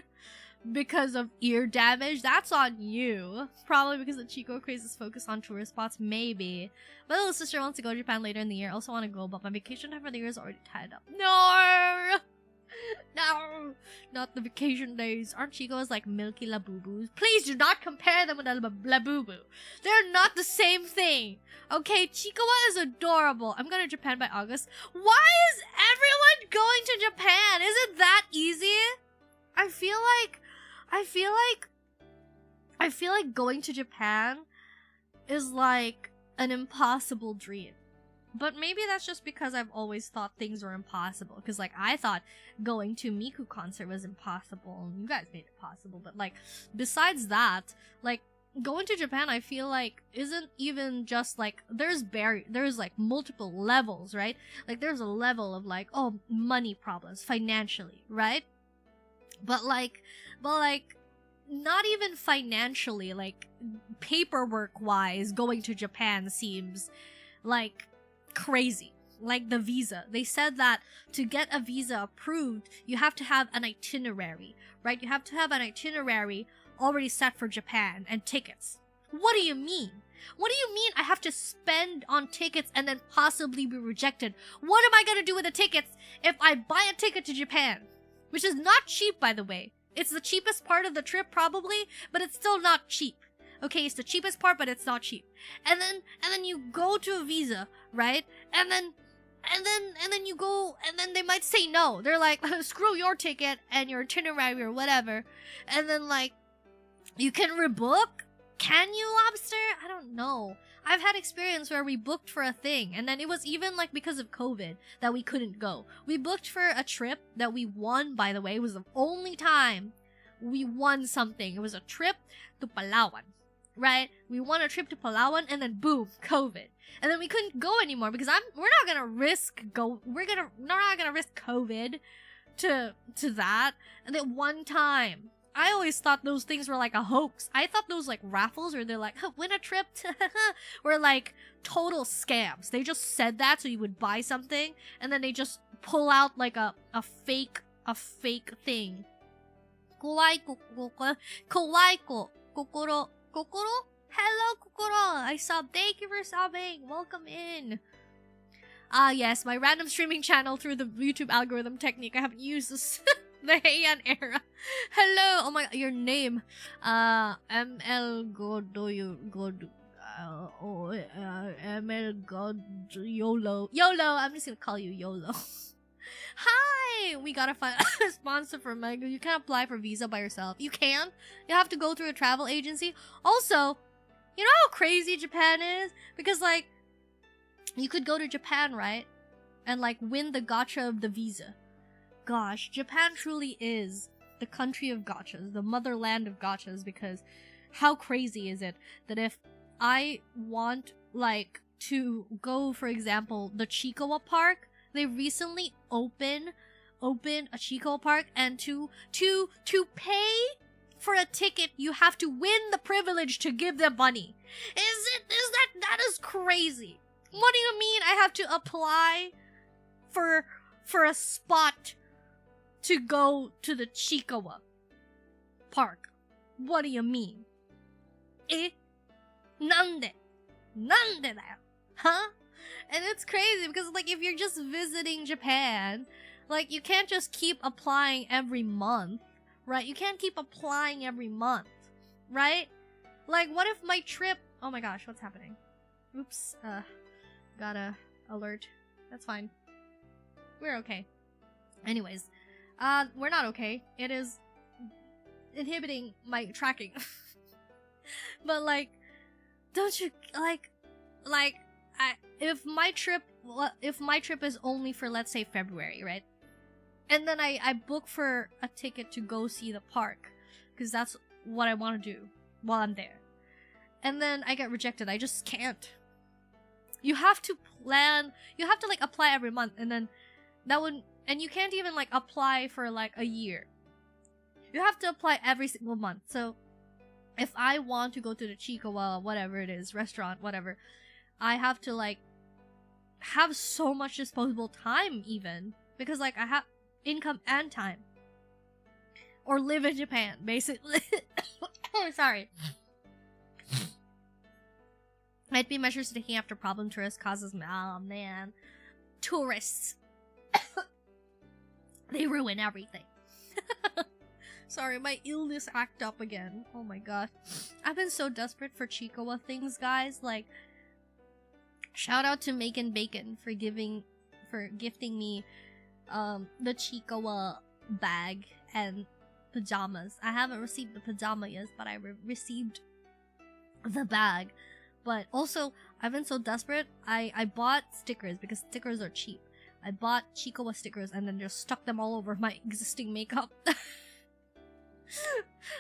A: Because of ear damage. That's on you. Probably because the Chico craze is focused on tourist spots. Maybe. My little sister wants to go to Japan later in the year. Also want to go, but my vacation time for the year is already tied up. No! No! Not the vacation days. Aren't Chicos like milky labubus? Please do not compare them with a labubu. They're not the same thing. Okay, Chiikawa is adorable. I'm going to Japan by August. Why is everyone going to Japan? Is it that easy? I feel like going to Japan is like an impossible dream. But maybe that's just because I've always thought things were impossible. Because, like, I thought going to Miku concert was impossible. And you guys made it possible. But, like, besides that, like, going to Japan, I feel like, isn't even just, like, there's, like, multiple levels, right? Like, there's a level of, like, oh, money problems, financially, right? But, not even financially, like, paperwork-wise, going to Japan seems, like, crazy. Like the visa. They said that to get a visa approved, you have to have an itinerary, right? You have to have an itinerary already set for Japan and tickets. What do you mean? What do you mean I have to spend on tickets and then possibly be rejected? What am I gonna do with the tickets if I buy a ticket to Japan? Which is not cheap, by the way. It's the cheapest part of the trip, probably, but it's still not cheap. Okay, it's the cheapest part, but it's not cheap. And then you go to a visa, right? And then you go, and then they might say no. They're like, screw your ticket and your itinerary or whatever. And then, like, you can rebook? Can you, Lobster? I don't know. I've had experience where we booked for a thing, and then it was even, like, because of COVID that we couldn't go. We booked for a trip that we won, by the way. It was the only time we won something. It was a trip to Palawan. Right? We won a trip to Palawan and then boom, COVID. And then we couldn't go anymore because we're not gonna risk COVID to that. And then one time, I always thought those things were like a hoax. I thought those like raffles where they're like, win a trip to were like total scams. They just said that so you would buy something and then they just pull out like a fake thing. Kawaii kokoro. Kokoro? Hello, Kokoro! I subbed. Thank you for subbing. Welcome in. Ah, yes, my random streaming channel through the YouTube algorithm technique. I haven't used this. The Heian era. Hello! Oh my god, your name. ML Godo. ML God YOLO. YOLO! I'm just gonna call you YOLO. Hi! We gotta find a sponsor for Mega. You can't apply for visa by yourself. You can? You have to go through a travel agency. Also, you know how crazy Japan is? Because, like, you could go to Japan, right? And, like, win the gacha of the visa. Gosh, Japan truly is the country of gachas, the motherland of gachas, because how crazy is it that if I want, like, to go, for example, the Chiikawa Park, they recently opened a Chico Park, and to pay for a ticket, you have to win the privilege to give them money. That is crazy. What do you mean I have to apply for a spot to go to the Chiikawa? park. What do you mean? Eh? Nande? Nande da yo? Huh? And it's crazy because, like, if you're just visiting Japan, like, you can't just keep applying every month, right? You can't keep applying every month, right? Like, what if my trip... Oh my gosh, what's happening? Oops, got a alert. That's fine. We're okay. Anyways, we're not okay. It is inhibiting my tracking. But, like, don't you, if my trip is only for, let's say, February, right? And then I book for a ticket to go see the park, because that's what I want to do while I'm there. And then I get rejected. I just can't. You have to plan, you have to, like, apply every month, and then that would, and you can't even, like, apply for, like, a year. You have to apply every single month. So, if I want to go to the Chikawa, whatever it is, restaurant, whatever, I have to, like, have so much disposable time, even. Because, like, I have income and time. Or live in Japan, basically. Sorry. Might be measures taking after problem tourist causes... Oh, man. Tourists. They ruin everything. Sorry, my illness act up again. Oh my god. I've been so desperate for Chikawa things, guys. Like, shout out to Megan Bacon for gifting me the Chikawa bag and pajamas. I haven't received the pajama yet, but I received the bag. But also, I've been so desperate, I bought stickers because stickers are cheap. I bought Chikawa stickers and then just stuck them all over my existing makeup.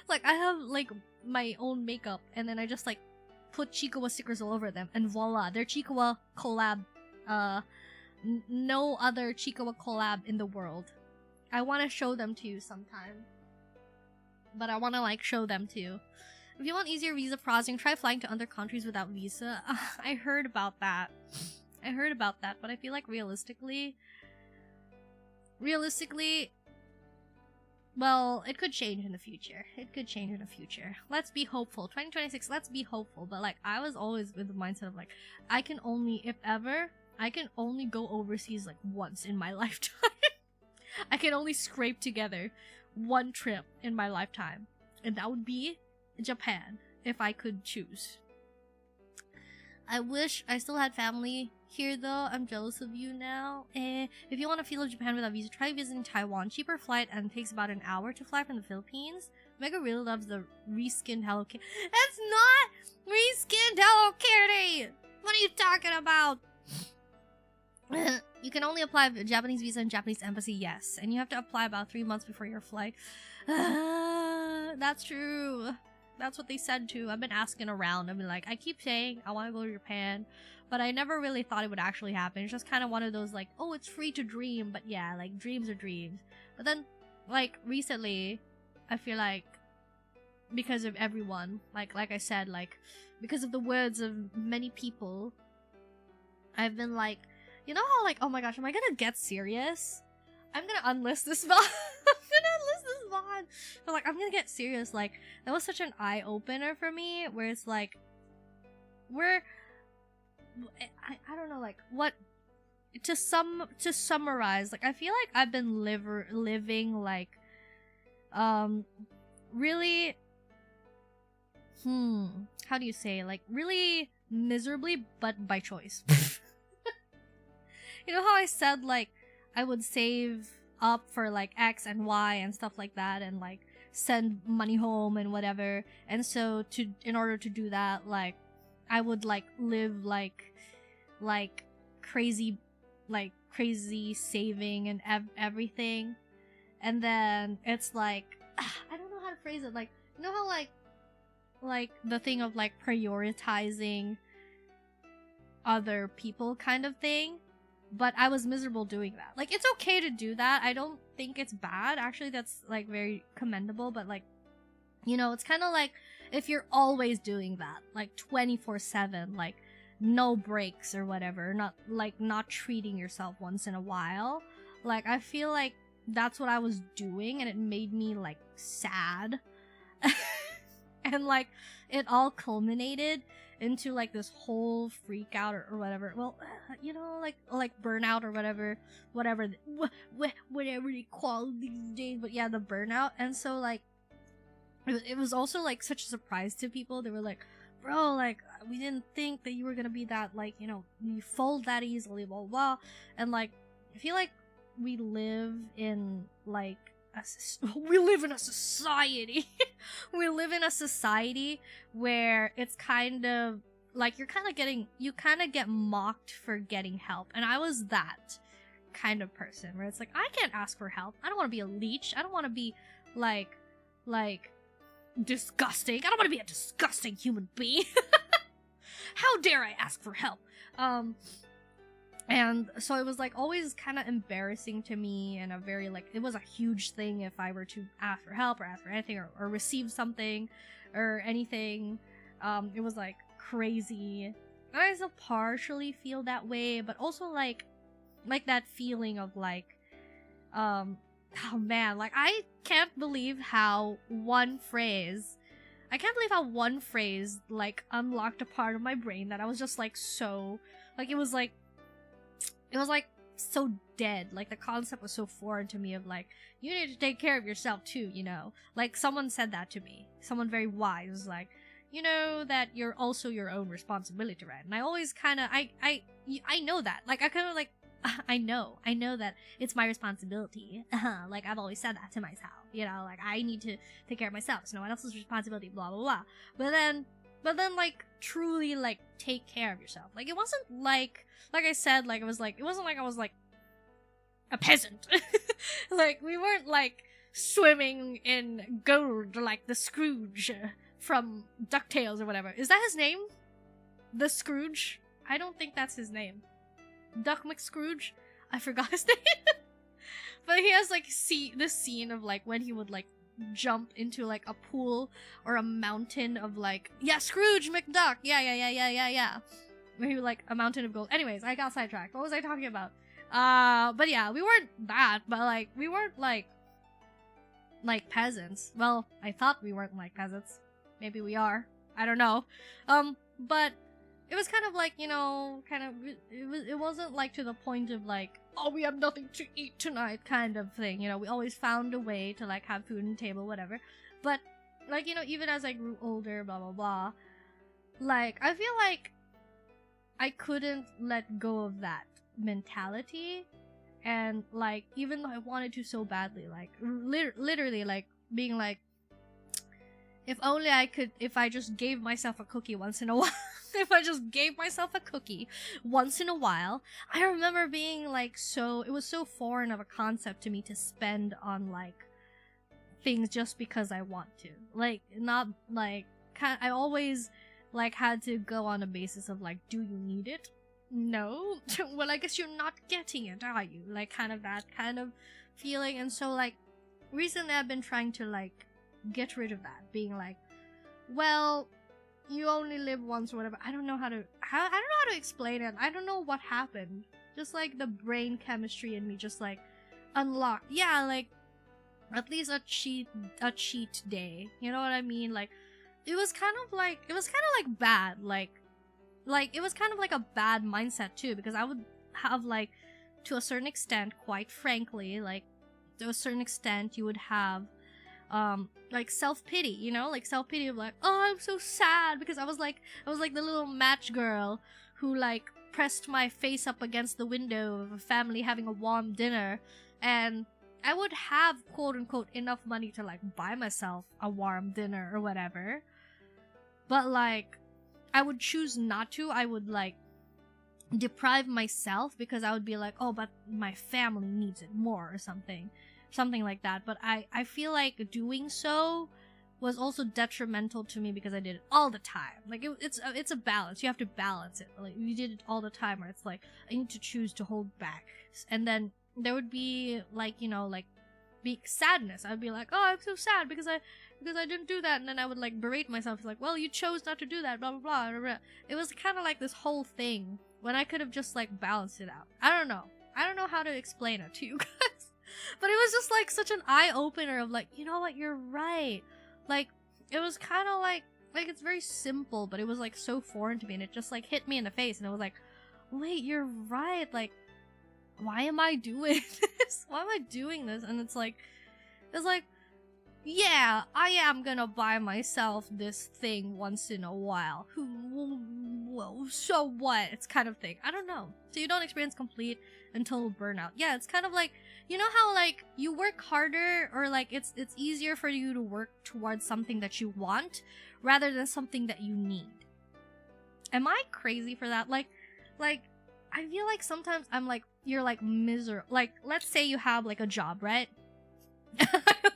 A: Like, I have, like, my own makeup, and then I just, like, put Chikawa stickers all over them, and voila, they're Chikawa collab. No other Chikawa collab in the world. I want to show them to you sometime. But I want to, like, show them to you. If you want easier visa processing, try flying to other countries without visa. I heard about that. But I feel like realistically, well, it could change in the future. Let's be hopeful. 2026, let's be hopeful. But, like, I was always with the mindset of, like, I can only go overseas, like, once in my lifetime. I can only scrape together one trip in my lifetime. And that would be Japan, if I could choose. I wish I still had family here, though. I'm jealous of you now. If you want to feel Japan without visa, try visiting Taiwan. Cheaper flight and takes about an hour to fly from the Philippines. Mega really loves the reskinned Hello Kitty. It's not reskinned Hello Kitty! What are you talking about? You can only apply for a Japanese visa in Japanese embassy, yes. And you have to apply about 3 months before your flight. That's true. That's what they said too. I've been asking around. I've been like, I keep saying I want to go to Japan, but I never really thought it would actually happen. It's just kind of one of those, like, oh, it's free to dream, but yeah, like, dreams are dreams. But then, like, recently, I feel like, because of everyone, like I said, like, because of the words of many people, I've been like, you know how, like, oh my gosh, am I gonna get serious? I'm gonna unlist this VOD. But, like, I'm gonna get serious. Like, that was such an eye-opener for me, where it's like, I don't know, like, what, to summarize, like, I feel like I've been living, like, really, how do you say, like, really miserably, but by choice. You know how I said, like, I would save up for, like, X and Y and stuff like that, and, like, send money home and whatever, and so in order to do that, like, I would, like, live like crazy saving and everything, and then it's like, I don't know how to phrase it, like, you know how, like the thing of, like, prioritizing other people kind of thing. But I was miserable doing that. Like, it's okay to do that. I don't think it's bad. Actually, that's, like, very commendable. But, like, you know, it's kind of like if you're always doing that, like, 24/7, like, no breaks or whatever, not treating yourself once in a while. Like, I feel like that's what I was doing, and it made me, like, sad. And like it all culminated into like this whole freak out or whatever. Well, you know, like burnout or whatever they call it these days. But yeah, the burnout. And so like it was also like such a surprise to people. They were like, bro, like we didn't think that you were gonna be that, like, you know, you fold that easily, blah blah blah. And like I feel like we live in like we live in a society we live in a society where it's kind of like you kind of get mocked for getting help. And I was that kind of person where it's like, I can't ask for help. I don't want to be a leech. I don't want to be like disgusting. I don't want to be a disgusting human being. How dare I ask for help? And so it was like always kind of embarrassing to me, and a very like it was a huge thing if I were to ask for help or ask for anything or receive something or anything. It was like crazy. And I still partially feel that way, but also like that feeling of like oh man, like I can't believe how one phrase like unlocked a part of my brain that I was just like so like it was like so dead. Like the concept was so foreign to me of like, you need to take care of yourself too, you know? Like someone said that to me. Someone very wise was like, you know that you're also your own responsibility, right? And I always kind of, I know that. Like I kind of like, I know that it's my responsibility. Like I've always said that to myself, you know? Like I need to take care of myself. It's no one else's responsibility, blah, blah, blah. But then like truly like take care of yourself. Like it wasn't like I said, like it wasn't like I was like a peasant. Like we weren't like swimming in gold like the Scrooge from DuckTales or whatever. Is that his name? The Scrooge? I don't think that's his name. Duck McScrooge? I forgot his name. But he has like this scene of like when he would like jump into like a pool or a mountain of like, yeah, Scrooge McDuck, yeah, maybe like a mountain of gold. Anyways, I got sidetracked. What was I talking about? But yeah, we weren't that, but like we weren't like peasants. Well, I thought we weren't like peasants. Maybe we are, I don't know. But it was kind of like, you know, it wasn't like to the point of like, oh, we have nothing to eat tonight kind of thing, you know. We always found a way to like have food on the table, whatever. But like, you know, even as I grew older, blah blah blah, like I feel like I couldn't let go of that mentality. And like even though I wanted to so badly, like literally like being like, if only I could, if I just gave myself a cookie once in a while. If I just gave myself a cookie once in a while. I remember being like it was so foreign of a concept to me to spend on like things just because I want to. Like not like, I always like had to go on a basis of like, do you need it? No. Well, I guess you're not getting it, are you? Like kind of that kind of feeling. And so like recently I've been trying to like get rid of that, being like, well, you only live once or whatever. I don't know how to explain it. I don't know what happened. Just like the brain chemistry in me just like unlocked. Yeah, like at least a cheat day. You know what I mean? Like it was kind of like bad. Like it was kind of like a bad mindset too, because I would have like, to a certain extent, quite frankly, like to a certain extent you would have like self-pity, you know, like self-pity of like, oh, I'm so sad, because I was like the little match girl who like pressed my face up against the window of a family having a warm dinner, and I would have quote unquote enough money to like buy myself a warm dinner or whatever, but like I would choose not to. I would like deprive myself because I would be like, oh, but my family needs it more or something like that. But I feel like doing so was also detrimental to me because I did it all the time. Like it's a balance. You have to balance it. Like you did it all the time, where it's like I need to choose to hold back, and then there would be like, you know, like big sadness. I'd be like, oh, I'm so sad because I didn't do that, and then I would like berate myself. It's like, well, you chose not to do that, blah blah blah, blah, blah. It was kind of like this whole thing when I could have just like balanced it out. I don't know how to explain it to you guys. But it was just like such an eye-opener of like, you know what, you're right. Like, it was kind of like it's very simple, but it was like so foreign to me, and it just like hit me in the face, and it was like, wait, you're right, like, why am I doing this? Why am I doing this? And it's like, yeah, I am gonna buy myself this thing once in a while. Whoa, so what? It's kind of thing. I don't know. So you don't experience complete and total burnout. Yeah, it's kind of like, you know how like you work harder, or like it's easier for you to work towards something that you want rather than something that you need. Am I crazy for that? Like I feel like sometimes I'm like, you're like miserable. Like, let's say you have like a job, right?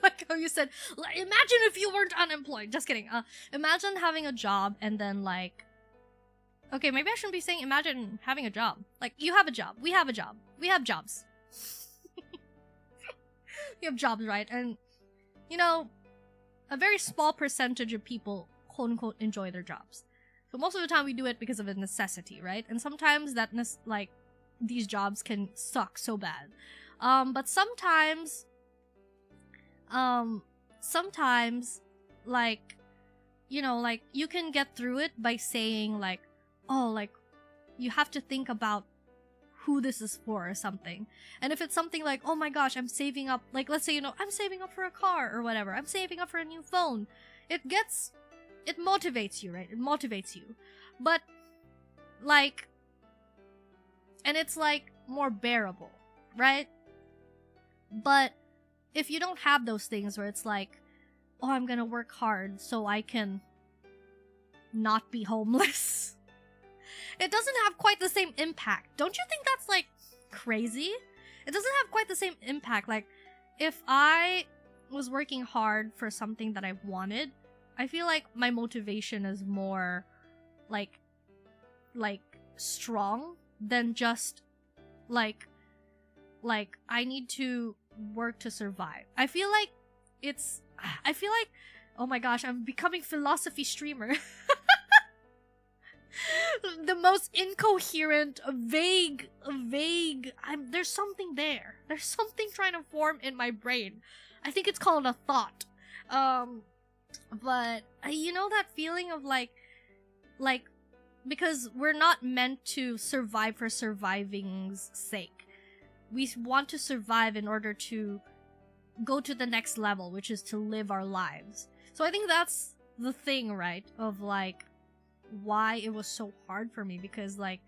A: Like how you said, imagine if you weren't unemployed. Just kidding. Imagine having a job and then like, okay, maybe I shouldn't be saying imagine having a job. Like, you have a job. We have a job. We have jobs. We have jobs, right? And, you know, a very small percentage of people, quote unquote, enjoy their jobs. So most of the time we do it because of a necessity, right? And sometimes that, like, these jobs can suck so bad. But sometimes, like, you know, like, you can get through it by saying, like, oh, like, you have to think about who this is for or something. And if it's something like, oh my gosh, I'm saving up, like, let's say, you know, I'm saving up for a car or whatever, I'm saving up for a new phone, it motivates you, right? It motivates you. But, like, and it's, like, more bearable, right? But if you don't have those things where it's like, oh, I'm gonna work hard so I can not be homeless, it doesn't have quite the same impact. Don't you think that's, like, crazy? It doesn't have quite the same impact. Like, if I was working hard for something that I wanted, I feel like my motivation is more, like strong than just, like, I need to work to survive. I feel like, oh my gosh, I'm becoming philosophy streamer. The most incoherent, vague, there's something there. There's something trying to form in my brain. I think it's called a thought. But, you know that feeling of like, because we're not meant to survive for surviving's sake. We want to survive in order to go to the next level, which is to live our lives. So I think that's the thing, right? Of like, why it was so hard for me, because like,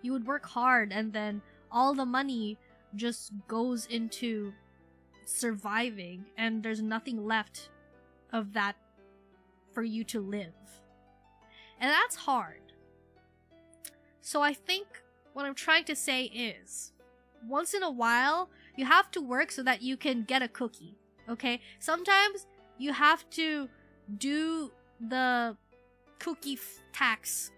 A: you would work hard and then all the money just goes into surviving and there's nothing left of that for you to live. And that's hard. So I think what I'm trying to say is, once in a while, you have to work so that you can get a cookie, okay? Sometimes you have to do the cookie tax.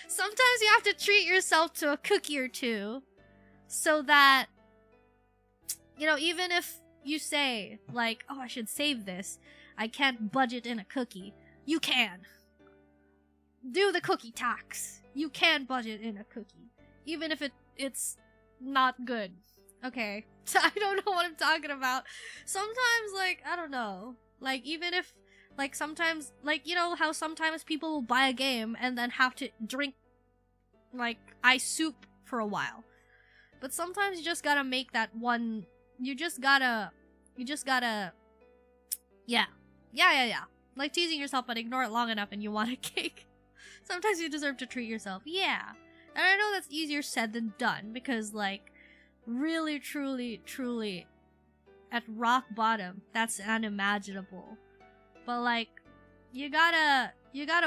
A: Sometimes you have to treat yourself to a cookie or two so that, you know, even if you say, like, oh, I should save this, I can't budget in a cookie. You can. Do the cookie tax. You can budget in a cookie. Even if it's not good. Okay. So I don't know what I'm talking about. Sometimes, like, I don't know. Like, even if, like, sometimes, like, you know how sometimes people will buy a game and then have to drink, like, ice soup for a while. But sometimes you just gotta make that one, you just gotta, yeah. Like teasing yourself, but ignore it long enough and you want a cake. Sometimes you deserve to treat yourself. Yeah. And I know that's easier said than done, because, like, really, truly, at rock bottom, that's unimaginable. But, like, you gotta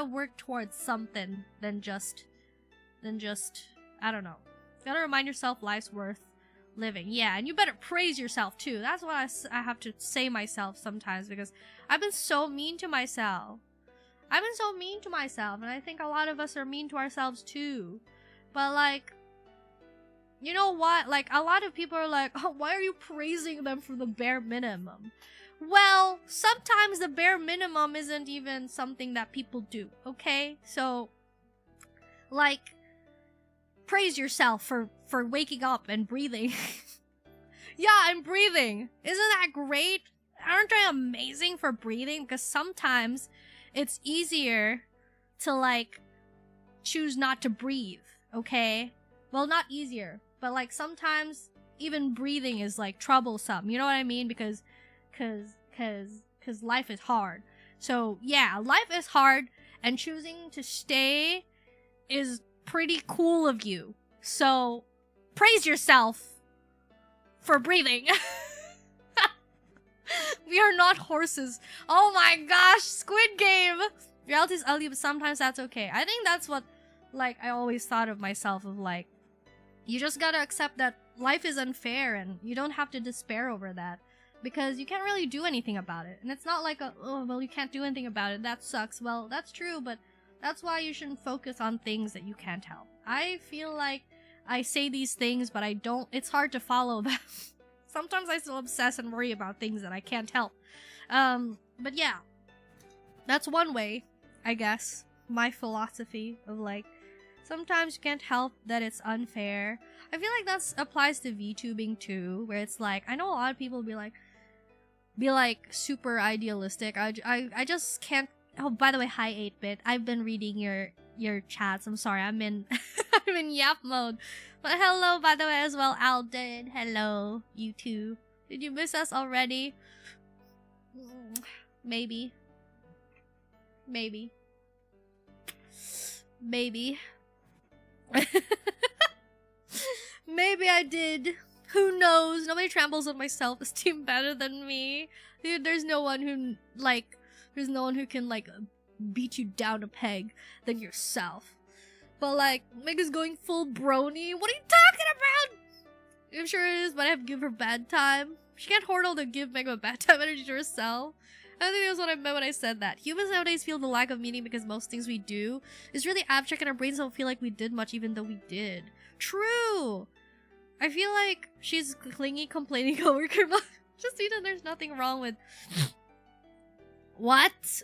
A: work towards something than just, I don't know. You gotta remind yourself life's worth living. Yeah, and you better praise yourself, too. That's what I have to say myself sometimes, because I've been so mean to myself. And I think a lot of us are mean to ourselves, too. But, like, you know what? Like, a lot of people are like, oh, why are you praising them for the bare minimum? Well, sometimes the bare minimum isn't even something that people do, okay? So, like, praise yourself for waking up and breathing. Yeah, I'm breathing. Isn't that great? aren't I amazing for breathing? Because sometimes it's easier to like choose not to breathe, okay? Well, not easier, but like sometimes even breathing is like troublesome. You know what I mean? Because life is hard. So yeah, life is hard, and choosing to stay is pretty cool of you. So praise yourself for breathing. We are not horses. Oh my gosh, Squid Game! Reality is ugly, but sometimes that's okay. I think that's what, like, I always thought of myself, of like, you just gotta accept that life is unfair and you don't have to despair over that. Because you can't really do anything about it. And it's not like, oh, well, you can't do anything about it. That sucks. Well, that's true, but that's why you shouldn't focus on things that you can't help. I feel like I say these things, but I don't, it's hard to follow them. Sometimes I still obsess and worry about things that I can't help. But yeah, that's one way, I guess, my philosophy of like, sometimes you can't help that it's unfair. I feel like that applies to VTubing too, where it's like, I know a lot of people be like super idealistic. I just can't. Oh, by the way, hi 8-bit. I've been reading your chats. I'm sorry, I'm in I'm in yap mode. But hello, by the way, as well, Alden. Hello, you too. Did you miss us already? Maybe. Maybe. Maybe. Maybe I did. Who knows? Nobody tramples on my self-esteem better than me. Dude, there's no one who, like, there's no one who can, like, beat you down a peg than yourself. But, like, Mega's going full brony. What are you talking about? I'm sure it is, but I have to give her bad time. She can't hoard all the give Mega bad time energy to herself. I think that's what I meant when I said that. Humans nowadays feel the lack of meaning because most things we do is really abstract and our brains don't feel like we did much even though we did. True! I feel like she's clingy, complaining coworker, but just see that there's nothing wrong with... What?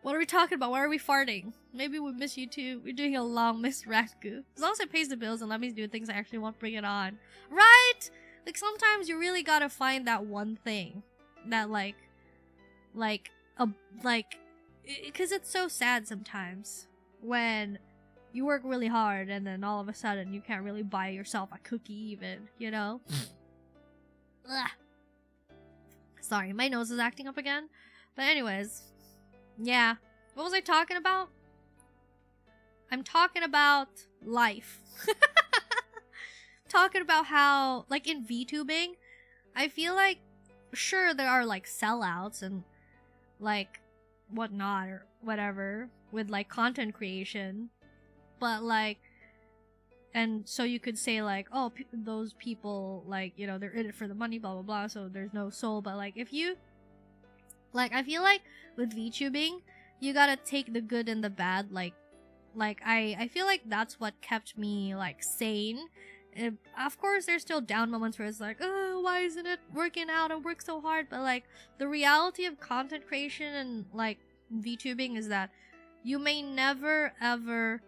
A: What are we talking about? Why are we farting? Maybe we miss you too. We're doing a long Miss Ratgoo. As long as it pays the bills and let me do things I actually want, bring it on. Right? Like, sometimes you really gotta find that one thing that, because it's so sad sometimes when you work really hard and then all of a sudden you can't really buy yourself a cookie even, you know? Ugh. Sorry, my nose is acting up again. But anyways, yeah. What was I talking about? I'm talking about life. Talking about how, like, in VTubing, I feel like, sure, there are, like, sellouts and, like, whatnot or whatever with, like, content creation. But, like, and so you could say, like, oh, those people, like, you know, they're in it for the money, blah, blah, blah, so there's no soul. But, like, if you, like, I feel like with VTubing, you gotta take the good and the bad, like, I feel like that's what kept me, like, sane. Of course, there's still down moments where it's like, oh, why isn't it working out? I work so hard. But, like, the reality of content creation and, like, VTubing is that you may never, ever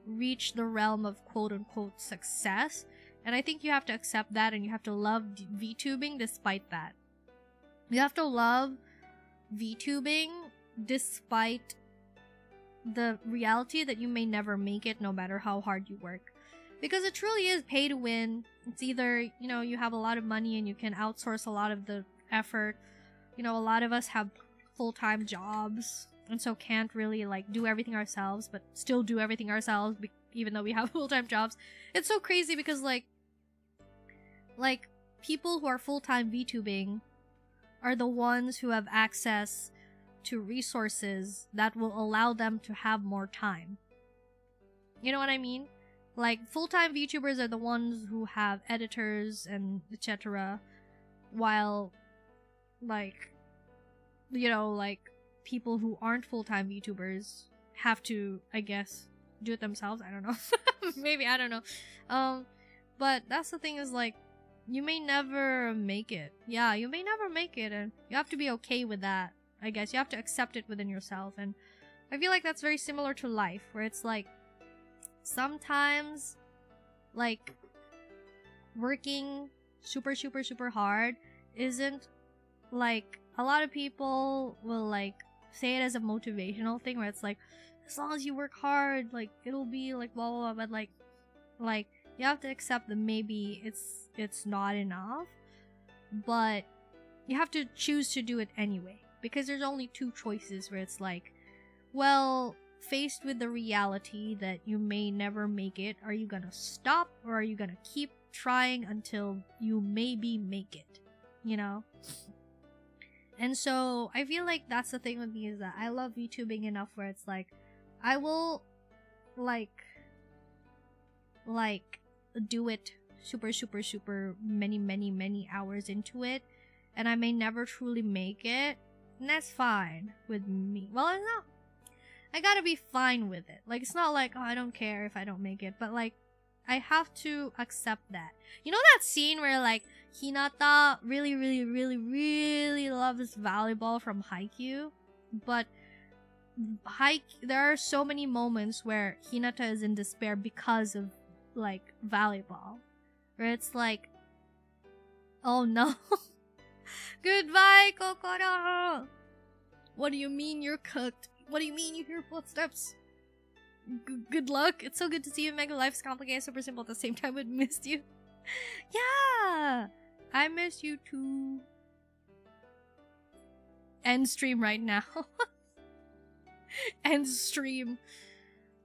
A: reach the realm of quote-unquote success. And I think you have to accept that and you have to love VTubing despite that. You have to love VTubing despite the reality that you may never make it no matter how hard you work. Because it truly is pay to win. It's either, you know, you have a lot of money and you can outsource a lot of the effort. You know, a lot of us have full-time jobs and so can't really, like, do everything ourselves, but still do everything ourselves even though we have full-time jobs. It's so crazy because, like, people who are full-time VTubing are the ones who have access to resources that will allow them to have more time. You know what I mean? Like, full-time VTubers are the ones who have editors and etc. While, like, you know, like, people who aren't full-time VTubers have to, I guess, do it themselves. I don't know. Maybe, I don't know. But that's the thing is, like, you may never make it. Yeah, you may never make it, and you have to be okay with that, I guess. You have to accept it within yourself, and I feel like that's very similar to life, where it's like, sometimes, like, working super, super, super hard isn't like, a lot of people will, like, say it as a motivational thing where it's like, as long as you work hard, like, it'll be, like, blah, blah, blah, but, like, you have to accept that maybe it's not enough, but you have to choose to do it anyway, because there's only two choices where it's like, well, faced with the reality that you may never make it, are you gonna stop or are you gonna keep trying until you maybe make it, you know? And so I feel like that's the thing with me, is that I love VTubing enough where it's like, I will like do it super many hours into it, and I may never truly make it, and that's fine with me. Well, it's not, I gotta be fine with it. Like, it's not like, oh, I don't care if I don't make it, but like, I have to accept that. You know that scene where like Hinata really loves volleyball from Haikyuu, but there are so many moments where Hinata is in despair because of like volleyball, where it's like, oh no. Goodbye, Kokoro! What do you mean you're cooked? What do you mean you hear footsteps? Good luck. It's so good to see you, Mega. Life's complicated, super simple at the same time. I missed you. Yeah! I miss you too. End stream right now. End stream.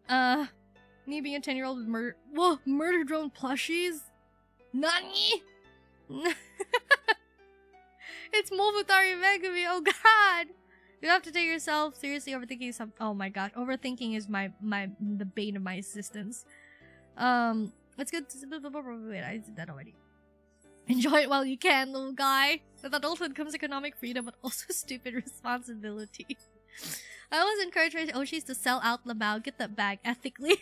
A: Me being a 10-year-old with murder drone plushies? Nani? It's Mofutari Megumi, oh god! You have to take yourself seriously. Overthinking something. Oh my god, overthinking is the bane of my existence. It's good to wait, I did that already. Enjoy it while you can, little guy. With adulthood comes economic freedom, but also stupid responsibility. I always encourage Oshis to sell out Labao, get that bag ethically.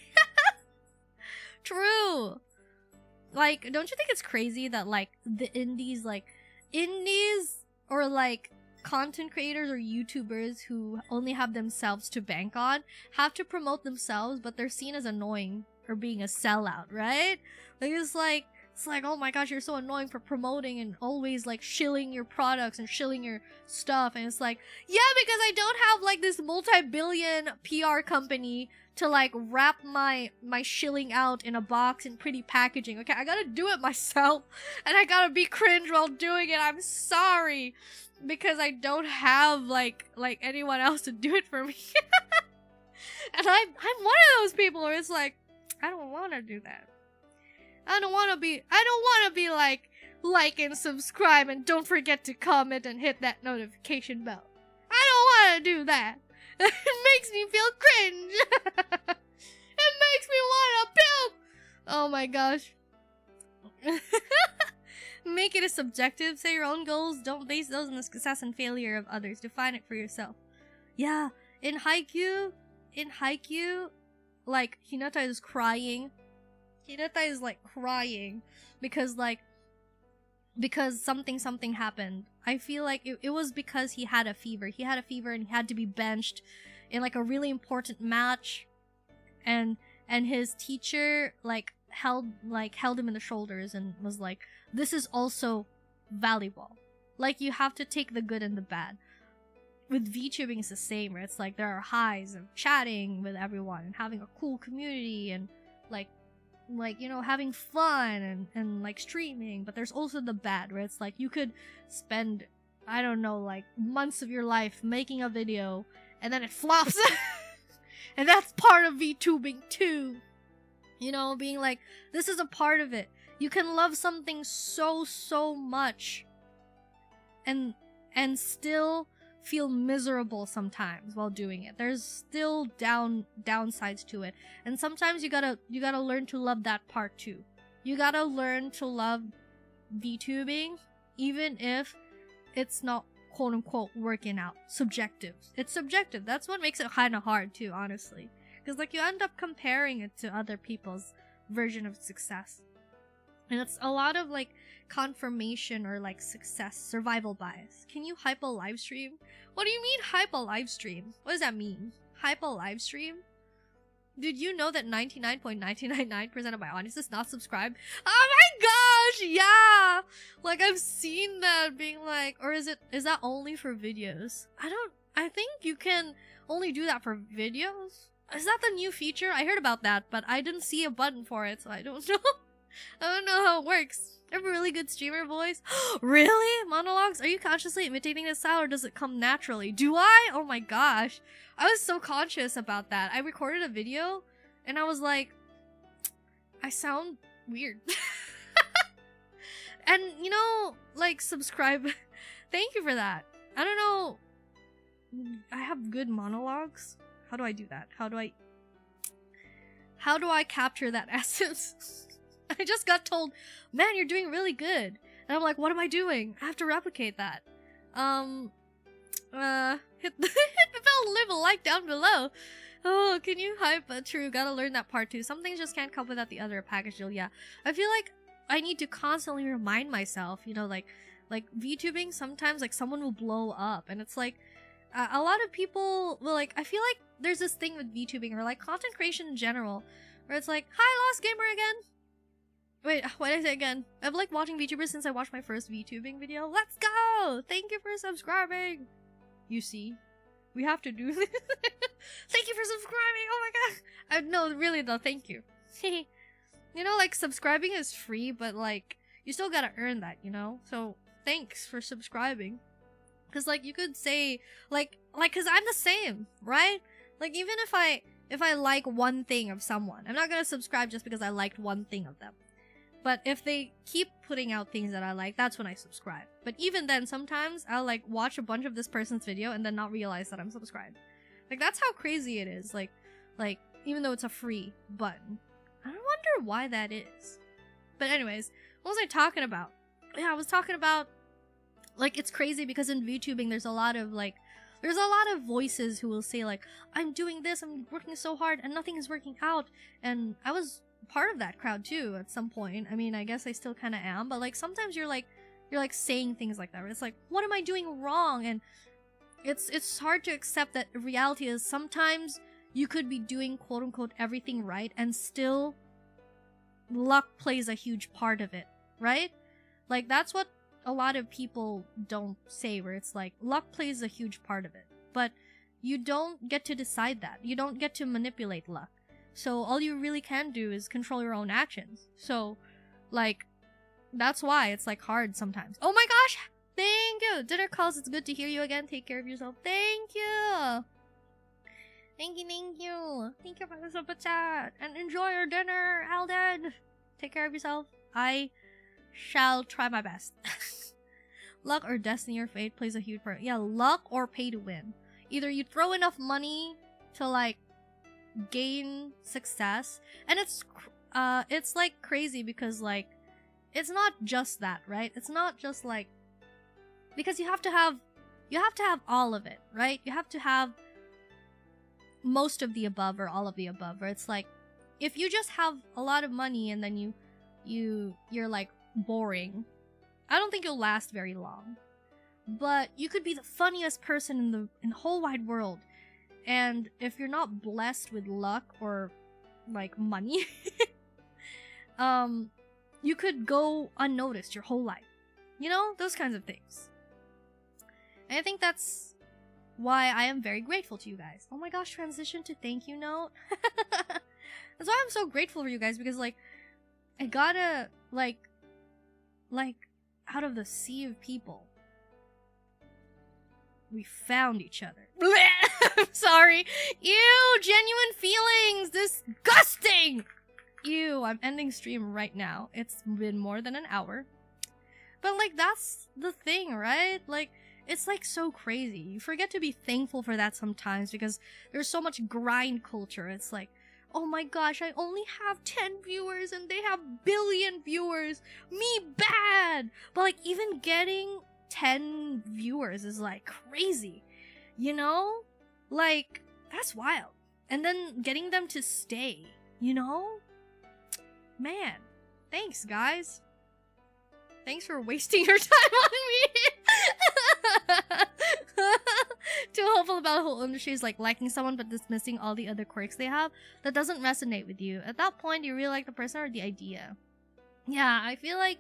A: True. Like, don't you think it's crazy that like the indies or like content creators or YouTubers who only have themselves to bank on have to promote themselves, but they're seen as annoying or being a sellout, right? Like, it's like, oh my gosh, you're so annoying for promoting and always like shilling your products and shilling your stuff. And it's like, yeah, because I don't have like this multi-billion PR company to like wrap my shilling out in a box in pretty packaging. Okay, I gotta do it myself, and I gotta be cringe while doing it. I'm sorry, because I don't have like anyone else to do it for me. And I'm one of those people where it's like, I don't want to do that. I don't want to be like and subscribe and don't forget to comment and hit that notification bell. I don't want to do that. It makes me feel cringe. It makes me want to puke. Oh my gosh. Make it a subjective. Say your own goals. Don't base those on the success and failure of others. Define it for yourself. Yeah, in Haikyuu, like, Hinata is crying. Hinata is like crying because something happened. I feel like it was because he had a fever. He had a fever and he had to be benched in like a really important match, and his teacher held him in the shoulders and was like, this is also volleyball. Like, you have to take the good and the bad. With VTubing, it's the same, where it's like there are highs of chatting with everyone and having a cool community and like you know, having fun and like streaming, but there's also the bad, where it's like you could spend, I don't know, like months of your life making a video and then it flops. And that's part of VTubing too, you know, being like, this is a part of it. You can love something so much and still feel miserable sometimes while doing it. There's still downsides to it, and sometimes you gotta learn to love that part too. You gotta learn to love VTubing even if it's not quote unquote working out. Subjective. It's subjective. That's what makes it kind of hard too, honestly, because like you end up comparing it to other people's version of success, and it's a lot of like confirmation or like success survival bias. Can you hype a live stream? What do you mean hype a live stream? What does that mean? Hype a live stream? Did you know that 99.999% of my audience is not subscribed? Oh my Yeah! Like, I've seen that being like, or is that only for videos? I think you can only do that for videos. Is that the new feature? I heard about that, but I didn't see a button for it, so I don't know. I don't know how it works. I have a really good streamer voice. Really? Monologues? Are you consciously imitating this style or does it come naturally? Do I? Oh my gosh. I was so conscious about that. I recorded a video and I was like, I sound weird. And, you know, like, subscribe. Thank you for that. I don't know. I have good monologues. How do I do that? How do I capture that essence? I just got told, man, you're doing really good. And I'm like, what am I doing? I have to replicate that. Hit the bell, leave a like down below. Oh, can you hype? True, gotta learn that part too. Some things just can't come without the other. Package deal, yeah. I feel like I need to constantly remind myself, you know, like VTubing, sometimes like someone will blow up and it's like, a lot of people will like, I feel like there's this thing with VTubing or like content creation in general, where it's like, hi, Lost Gamer again. Wait, what did I say again? I've liked watching VTubers since I watched my first VTubing video. Let's go! Thank you for subscribing! You see? We have to do this. Thank you for subscribing! Oh my god! No, really though, thank you. You know, like, subscribing is free, but like, you still gotta earn that, you know? So, thanks for subscribing. Cause like, you could say, like, cause I'm the same, right? Like, even if I like one thing of someone, I'm not gonna subscribe just because I liked one thing of them. But if they keep putting out things that I like, that's when I subscribe. But even then, sometimes I'll like watch a bunch of this person's video and then not realize that I'm subscribed. Like, that's how crazy it is. Like, even though it's a free button. I wonder why that is. But anyways, what was I talking about? Yeah, I was talking about, like, it's crazy because in VTubing, there's a lot of voices who will say like, I'm doing this, I'm working so hard, and nothing is working out. And I was part of that crowd too at some point. I mean, I guess I still kind of am, but like sometimes you're like saying things like that where it's like, what am I doing wrong? And it's hard to accept that reality is sometimes you could be doing quote unquote everything right and still luck plays a huge part of it, right? Like, that's what a lot of people don't say, where it's like luck plays a huge part of it, but you don't get to decide that. You don't get to manipulate luck. So all you really can do is control your own actions. So, like, that's why it's like hard sometimes. Oh my gosh! Thank you! Dinner calls, it's good to hear you again. Take care of yourself. Thank you! Thank you, thank you! Thank you for the super chat! And enjoy your dinner, Alden! Take care of yourself. I shall try my best. Luck or destiny or fate plays a huge part. Yeah, luck or pay to win. Either you throw enough money to, like, gain success, and it's like crazy because like it's not just that, right? It's not just like, because you have to have all of it, right? You have to have most of the above or all of the above, or it's like if you just have a lot of money and then you're like boring, I don't think you'll last very long. But you could be the funniest person in the whole wide world, and if you're not blessed with luck or, like, money, you could go unnoticed your whole life. You know? Those kinds of things. And I think that's why I am very grateful to you guys. Oh my gosh, transition to thank you note. That's why I'm so grateful for you guys, because, like, I gotta, like, out of the sea of people, we found each other. I'm sorry. Ew, genuine feelings. Disgusting. Ew, I'm ending stream right now. It's been more than an hour. But, like, that's the thing, right? Like, it's, like, so crazy. You forget to be thankful for that sometimes because there's so much grind culture. It's like, oh my gosh, I only have 10 viewers and they have billion viewers. Me bad. But, like, even getting 10 viewers is like crazy, you know? Like, that's wild. And then getting them to stay, you know? Man, thanks guys. Thanks for wasting your time on me. Too hopeful about the whole industry is like liking someone but dismissing all the other quirks they have. That doesn't resonate with you. At that point, do you really like the person or the idea? Yeah, I feel like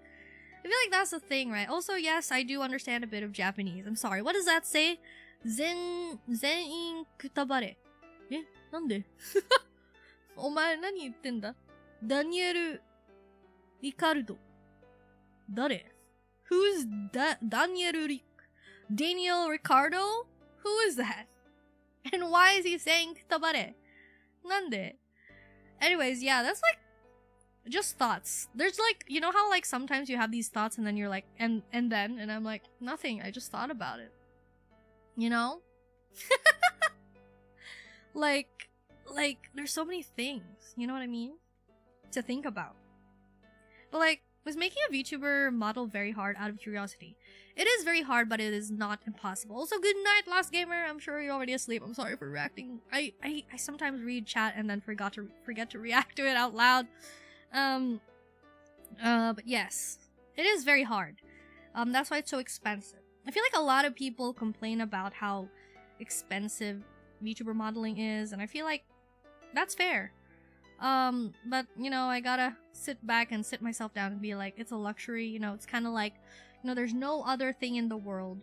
A: feel like that's the thing, right? Also, yes, I do understand a bit of Japanese. I'm sorry. What does that say? Zenin kutabare. え、なんでお前何言ってんだダニエル・リカルド。誰 Who's Daniel Ricardo? Who is that? And why is he saying kutabare? なんで Anyways, yeah, that's like just thoughts. There's like, you know how like sometimes you have these thoughts and then you're like, and then, and I'm like, nothing, I just thought about it. You know? like, there's so many things, you know what I mean? To think about. But like, was making a VTuber model very hard out of curiosity? It is very hard, but it is not impossible. Also, good night, Last Gamer. I'm sure you're already asleep. I'm sorry for reacting. I sometimes read chat and then forget to react to it out loud. But yes, it is very hard. That's why it's so expensive. I feel like a lot of people complain about how expensive VTuber modeling is, and I feel like that's fair. But, you know, I gotta sit back and sit myself down and be like, it's a luxury, you know, it's kind of like, you know, there's no other thing in the world.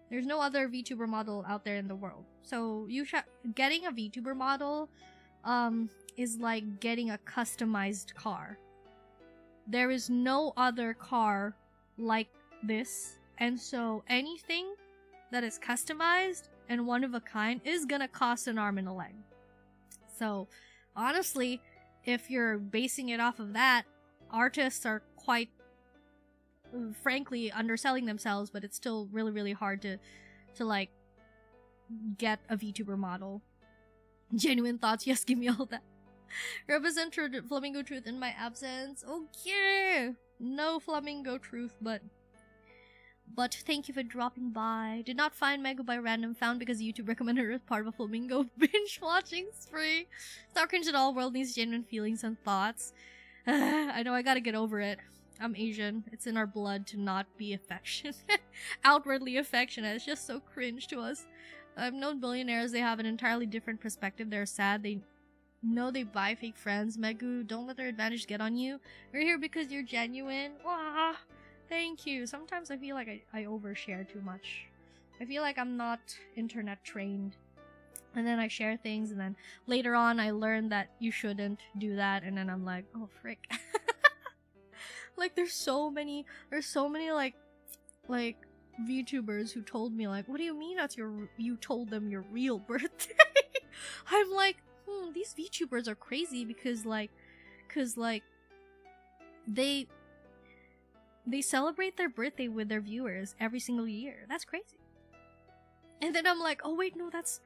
A: There's no other VTuber model out there in the world. So, getting a VTuber model, is like getting a customized car. There is no other car like this, and so anything that is customized and one of a kind is gonna cost an arm and a leg. So, honestly, if you're basing it off of that, artists are quite, frankly, underselling themselves, but it's still really, really hard to like, get a VTuber model. Genuine thoughts, yes, give me all that. Represent Flamingo Truth in my absence. Okay! No Flamingo Truth, but thank you for dropping by. Did not find Megu by random, found because YouTube recommended her as part of a Flamingo binge watching spree. It's not cringe at all, world needs genuine feelings and thoughts. I know, I gotta get over it. I'm Asian. It's in our blood to not be affectionate. Outwardly affectionate. It's just so cringe to us. I've known billionaires, they have an entirely different perspective. They're sad, they know they buy fake friends. Megu, don't let their advantage get on you. We're here because you're genuine. Wah! Thank you. Sometimes I feel like I overshare too much. I feel like I'm not internet trained. And then I share things, and then later on I learn that you shouldn't do that, and then I'm like, oh frick. Like there's so many like VTubers who told me like, what do you mean that's you told them your real birthday? I'm like, these VTubers are crazy because they celebrate their birthday with their viewers every single year. That's crazy. And then I'm like, oh wait, no, that's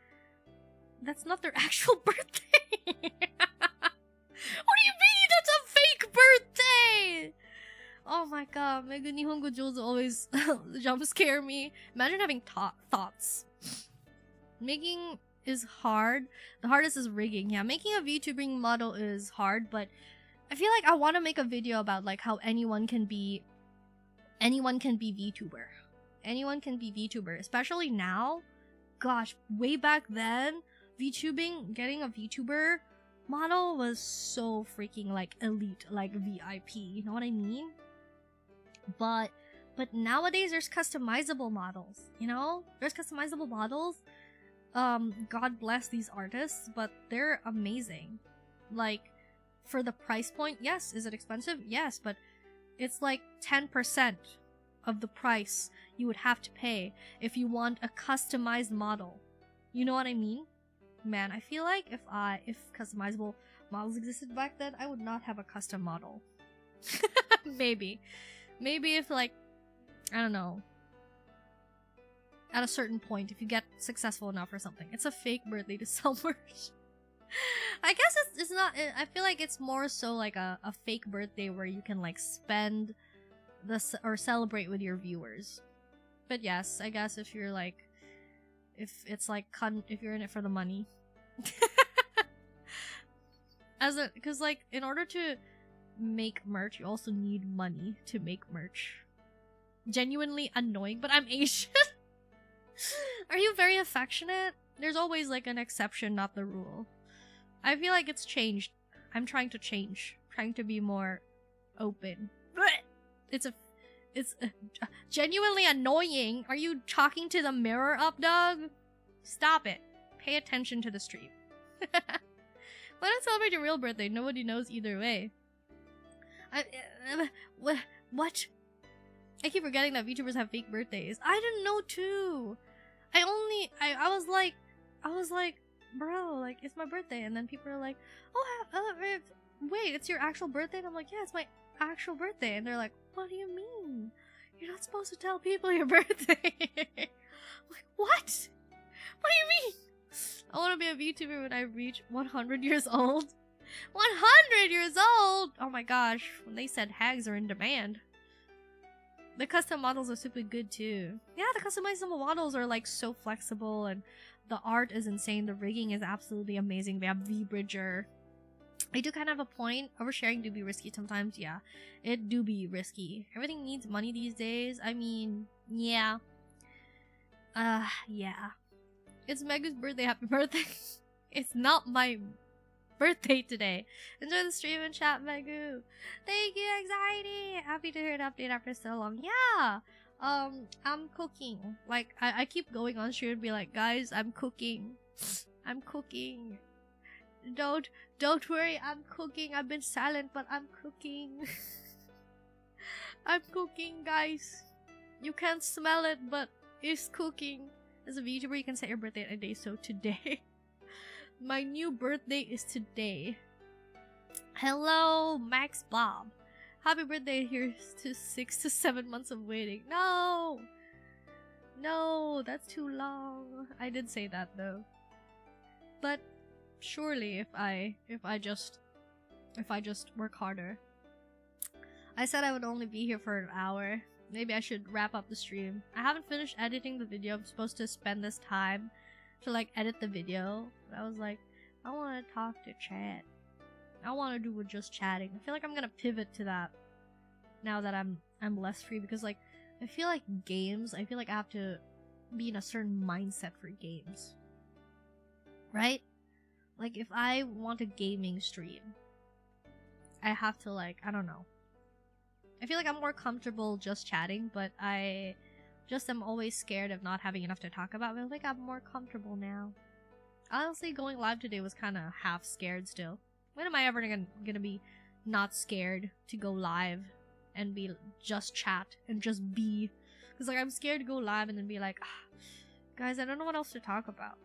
A: not their actual birthday. What do you mean? That's a fake birthday! Oh my god, Mega Nihongo Jozo always jump scare me. Imagine having thoughts. Making is hard. The hardest is rigging. Yeah, making a VTubing model is hard, but I feel like I want to make a video about like how anyone can be VTuber. Anyone can be VTuber, especially now. Gosh, way back then, VTubing, getting a VTuber model was so freaking like elite, like VIP. You know what I mean? But nowadays there's customizable models. You know, there's customizable models. God bless these artists, but they're amazing. Like, for the price point, yes. Is it expensive? Yes, but it's like 10% of the price you would have to pay if you want a customized model. You know what I mean? Man, I feel like if customizable models existed back then, I would not have a custom model. Maybe if like, I don't know, at a certain point, if you get successful enough or something. It's a fake birthday to sell merch. I guess it's not, I feel like it's more so like a fake birthday where you can like spend or celebrate with your viewers. But yes, I guess if you're like, if it's like, if you're in it for the money. Cause like, in order to make merch, you also need money to make merch. Genuinely annoying, but I'm Asian. Are you very affectionate? There's always like an exception, not the rule. I feel like it's changed. I'm trying to change. Trying to be more open. It's genuinely annoying. Are you talking to the mirror up, dog? Stop it. Pay attention to the stream. Why not celebrate your real birthday? Nobody knows either way. What? I keep forgetting that VTubers have fake birthdays. I didn't know too. I was like, bro, like, it's my birthday. And then people are like, oh, wait, it's your actual birthday? And I'm like, yeah, it's my actual birthday. And they're like, what do you mean? You're not supposed to tell people your birthday. I'm like, what? What do you mean? I want to be a VTuber when I reach 100 years old. 100 years old! Oh my gosh, when they said hags are in demand. The custom models are super good too. Yeah, the customizable models are like so flexible and the art is insane. The rigging is absolutely amazing. They have V-Bridger. I do kind of have a point. Oversharing do be risky sometimes. Yeah, it do be risky. Everything needs money these days. I mean, yeah. Yeah. It's Megu's birthday. Happy birthday. It's not my birthday today. Enjoy the stream and chat, Megu. Thank you, Anxiety. Happy to hear an update after so long. Yeah. I'm cooking. Like, I keep going on stream and be like, guys, I'm cooking. I'm cooking. Don't worry, I'm cooking. I've been silent, but I'm cooking. I'm cooking, guys. You can't smell it, but it's cooking. As a VTuber, you can set your birthday at a day, so today. My new birthday is today. Hello, Max Bob. Happy birthday. Here's to 6 to 7 months of waiting. No! No, that's too long. I did say that though. But surely if I just work harder. I said I would only be here for an hour. Maybe I should wrap up the stream. I haven't finished editing the video. I'm supposed to spend this time to like edit the video. But I was like, I want to talk to chat. I want to do with just chatting. I feel like I'm gonna pivot to that now that I'm less free, because like I feel like games, I feel like I have to be in a certain mindset for games. Right? Like if I want a gaming stream, I have to like, I don't know. I feel like I'm more comfortable just chatting, but I just am always scared of not having enough to talk about. But I think I'm more comfortable now. Honestly, going live today was kind of half scared still. When am I ever gonna be not scared to go live and be just chat and just be? Because like I'm scared to go live and then be like, guys, I don't know what else to talk about.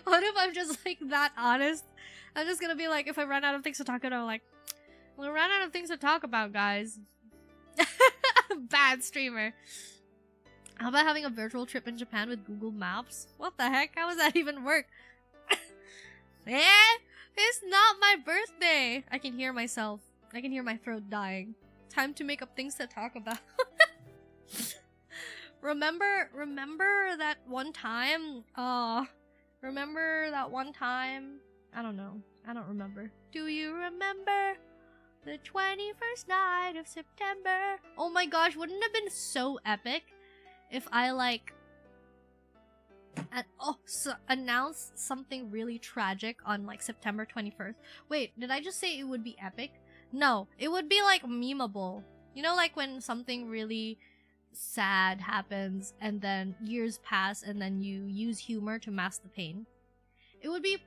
A: What if I'm just like that honest? I'm just gonna be like, if I run out of things to talk about, I'm like, we ran out of things to talk about, guys. Bad streamer. How about having a virtual trip in Japan with Google Maps? What the heck? How does that even work? It's not my birthday. I can hear myself. I can hear my throat dying. Time to make up things to talk about. Remember that one time? Remember that one time? I don't know. I don't remember. Do you remember? The 21st night of September. Oh my gosh, wouldn't it have been so epic if I like announced something really tragic on like September 21st? Wait, did I just say it would be epic? No, it would be like memeable. You know, like when something really sad happens and then years pass and then you use humor to mask the pain. It would be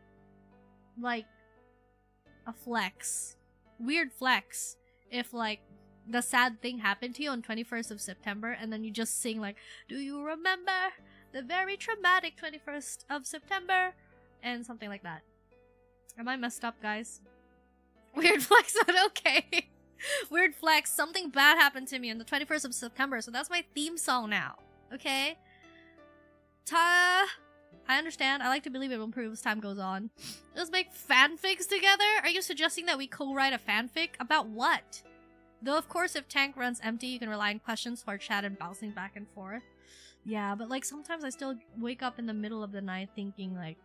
A: like a flex. Weird flex if like the sad thing happened to you on 21st of September and then you just sing like, do you remember the very traumatic 21st of September? And something like that. Am I messed up, guys? Weird flex, but okay. Weird flex. Something bad happened to me on the 21st of September, so that's my theme song now. Okay? I understand. I like to believe it will improve as time goes on. Let's make fanfics together? Are you suggesting that we co-write a fanfic? About what? Though, of course, if tank runs empty, you can rely on questions for chat and bouncing back and forth. Yeah, but like sometimes I still wake up in the middle of the night thinking like,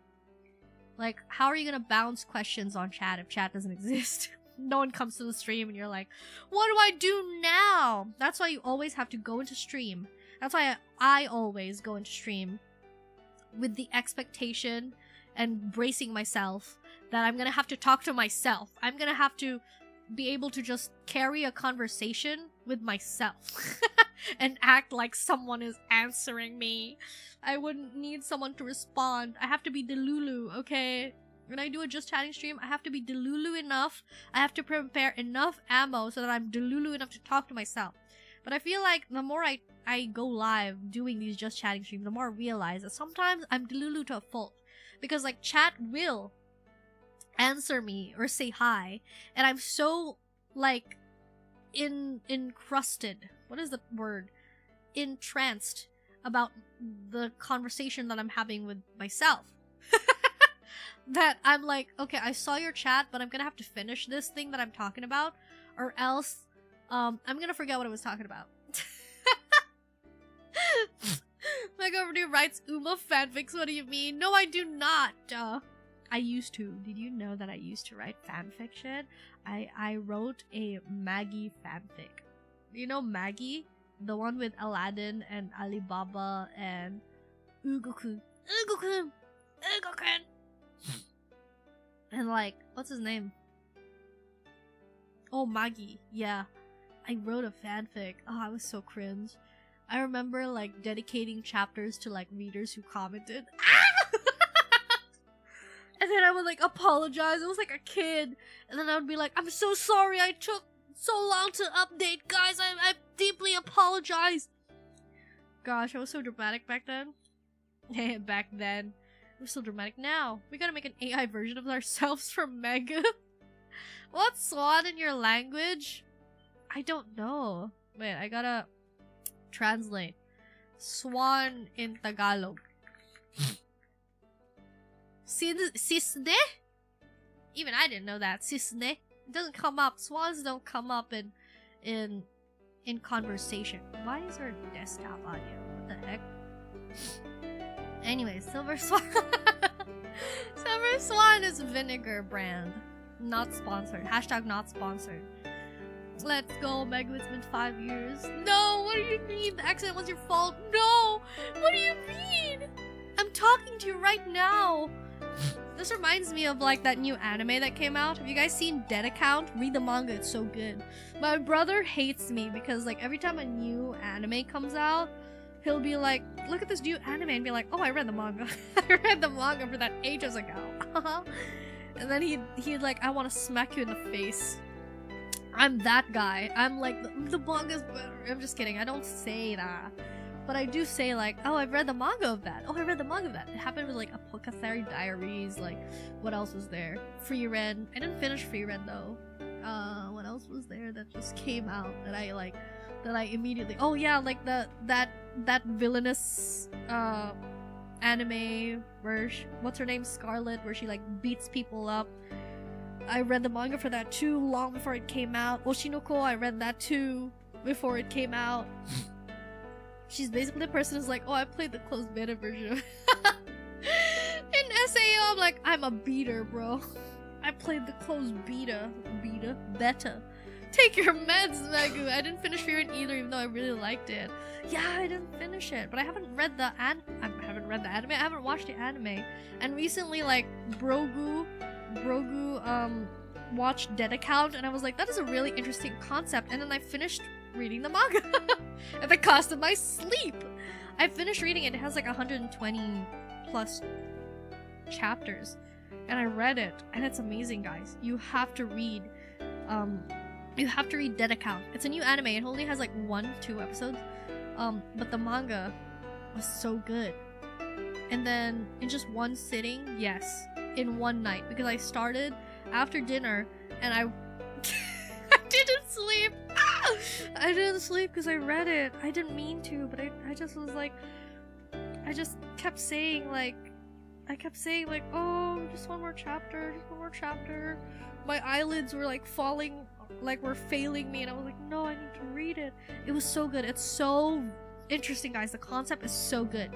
A: how are you gonna bounce questions on chat if chat doesn't exist? No one comes to the stream and you're like, what do I do now? That's why you always have to go into stream. That's why I always go into stream with the expectation and bracing myself that I'm gonna have to talk to myself. I'm gonna have to be able to just carry a conversation with myself and act like someone is answering me. I wouldn't need someone to respond. I have to be Delulu, okay? When I do a just chatting stream, I have to be Delulu enough. I have to prepare enough ammo so that I'm Delulu enough to talk to myself. But I feel like the more I go live doing these just chatting streams, the more I realize that sometimes I'm Delulu to a fault. Because like chat will answer me or say hi, and I'm so like encrusted. What is the word? Entranced about the conversation that I'm having with myself. That I'm like, okay, I saw your chat, but I'm gonna have to finish this thing that I'm talking about, or else I'm gonna forget what I was talking about. My girlfriend writes Uma fanfics, what do you mean? No, I do not! I used to. Did you know that I used to write fanfiction? I wrote a Maggie fanfic. You know Maggie? The one with Aladdin and Alibaba and Ugo-kun. Ugo-kun! Ugo-kun! And like, what's his name? Oh, Maggie. Yeah. I wrote a fanfic. Oh, I was so cringe. I remember like dedicating chapters to like readers who commented. And then I would like apologize. It was like a kid. And then I would be like, I'm so sorry I took so long to update, guys. I deeply apologize. Gosh, I was so dramatic back then. Back then. We're so dramatic now. We gotta make an AI version of ourselves from Mega. What's swan in your language? I don't know. Wait, I gotta translate. Swan in Tagalog. Sisne? Even I didn't know that. Sisne. It doesn't come up. Swans don't come up in conversation. Why is there desktop audio? What the heck? Anyway, Silver Swan. Silver Swan is vinegar brand. Not sponsored. Hashtag not sponsored. Let's go, Megumi. It's been 5 years. No! What do you mean? The accident was your fault. No! What do you mean? I'm talking to you right now. This reminds me of like that new anime that came out. Have you guys seen Dead Account? Read the manga, it's so good. My brother hates me because like every time a new anime comes out, he'll be like, look at this new anime, and be like, oh, I read the manga. I read the manga for that ages ago. And then he'd like, I want to smack you in the face. I'm that guy. I'm like, the manga's better. I'm just kidding. I don't say that. But I do say like, oh, I've read the manga of that. Oh, I read the manga of that. It happened with like Apothecary Diaries. Like, what else was there? Free Ren. I didn't finish Free Ren though. What else was there that just came out that I like, that I immediately? Oh yeah, like that villainous anime where what's her name, Scarlet, where she like beats people up. I read the manga for that too, long before it came out. Oshinoko, I read that too before it came out. She's basically the person who's like, oh, I played the closed beta version. In SAO, I'm like, I'm a beater, bro. I played the closed beta. Beta. Take your meds, Megu. I didn't finish Fear either, even though I really liked it. Yeah, I didn't finish it, but I haven't read the anime. I haven't watched the anime. And recently, like, Brogu, watched Dead Account, and I was like, that is a really interesting concept. And then I finished reading the manga at the cost of my sleep. I finished reading it. It has like 120 plus chapters, and I read it, and it's amazing, guys. You have to read Dead Account. It's a new anime. It only has like 1-2 episodes, but the manga was so good. And then in just one sitting, yes, in one night, because I started after dinner and I didn't sleep. I didn't sleep because I read it. I didn't mean to, but I just was like, I just kept saying like, oh, just one more chapter. My eyelids were like falling, like were failing me, and I was like, no, I need to read it. It was so good. It's so interesting, guys. The concept is so good.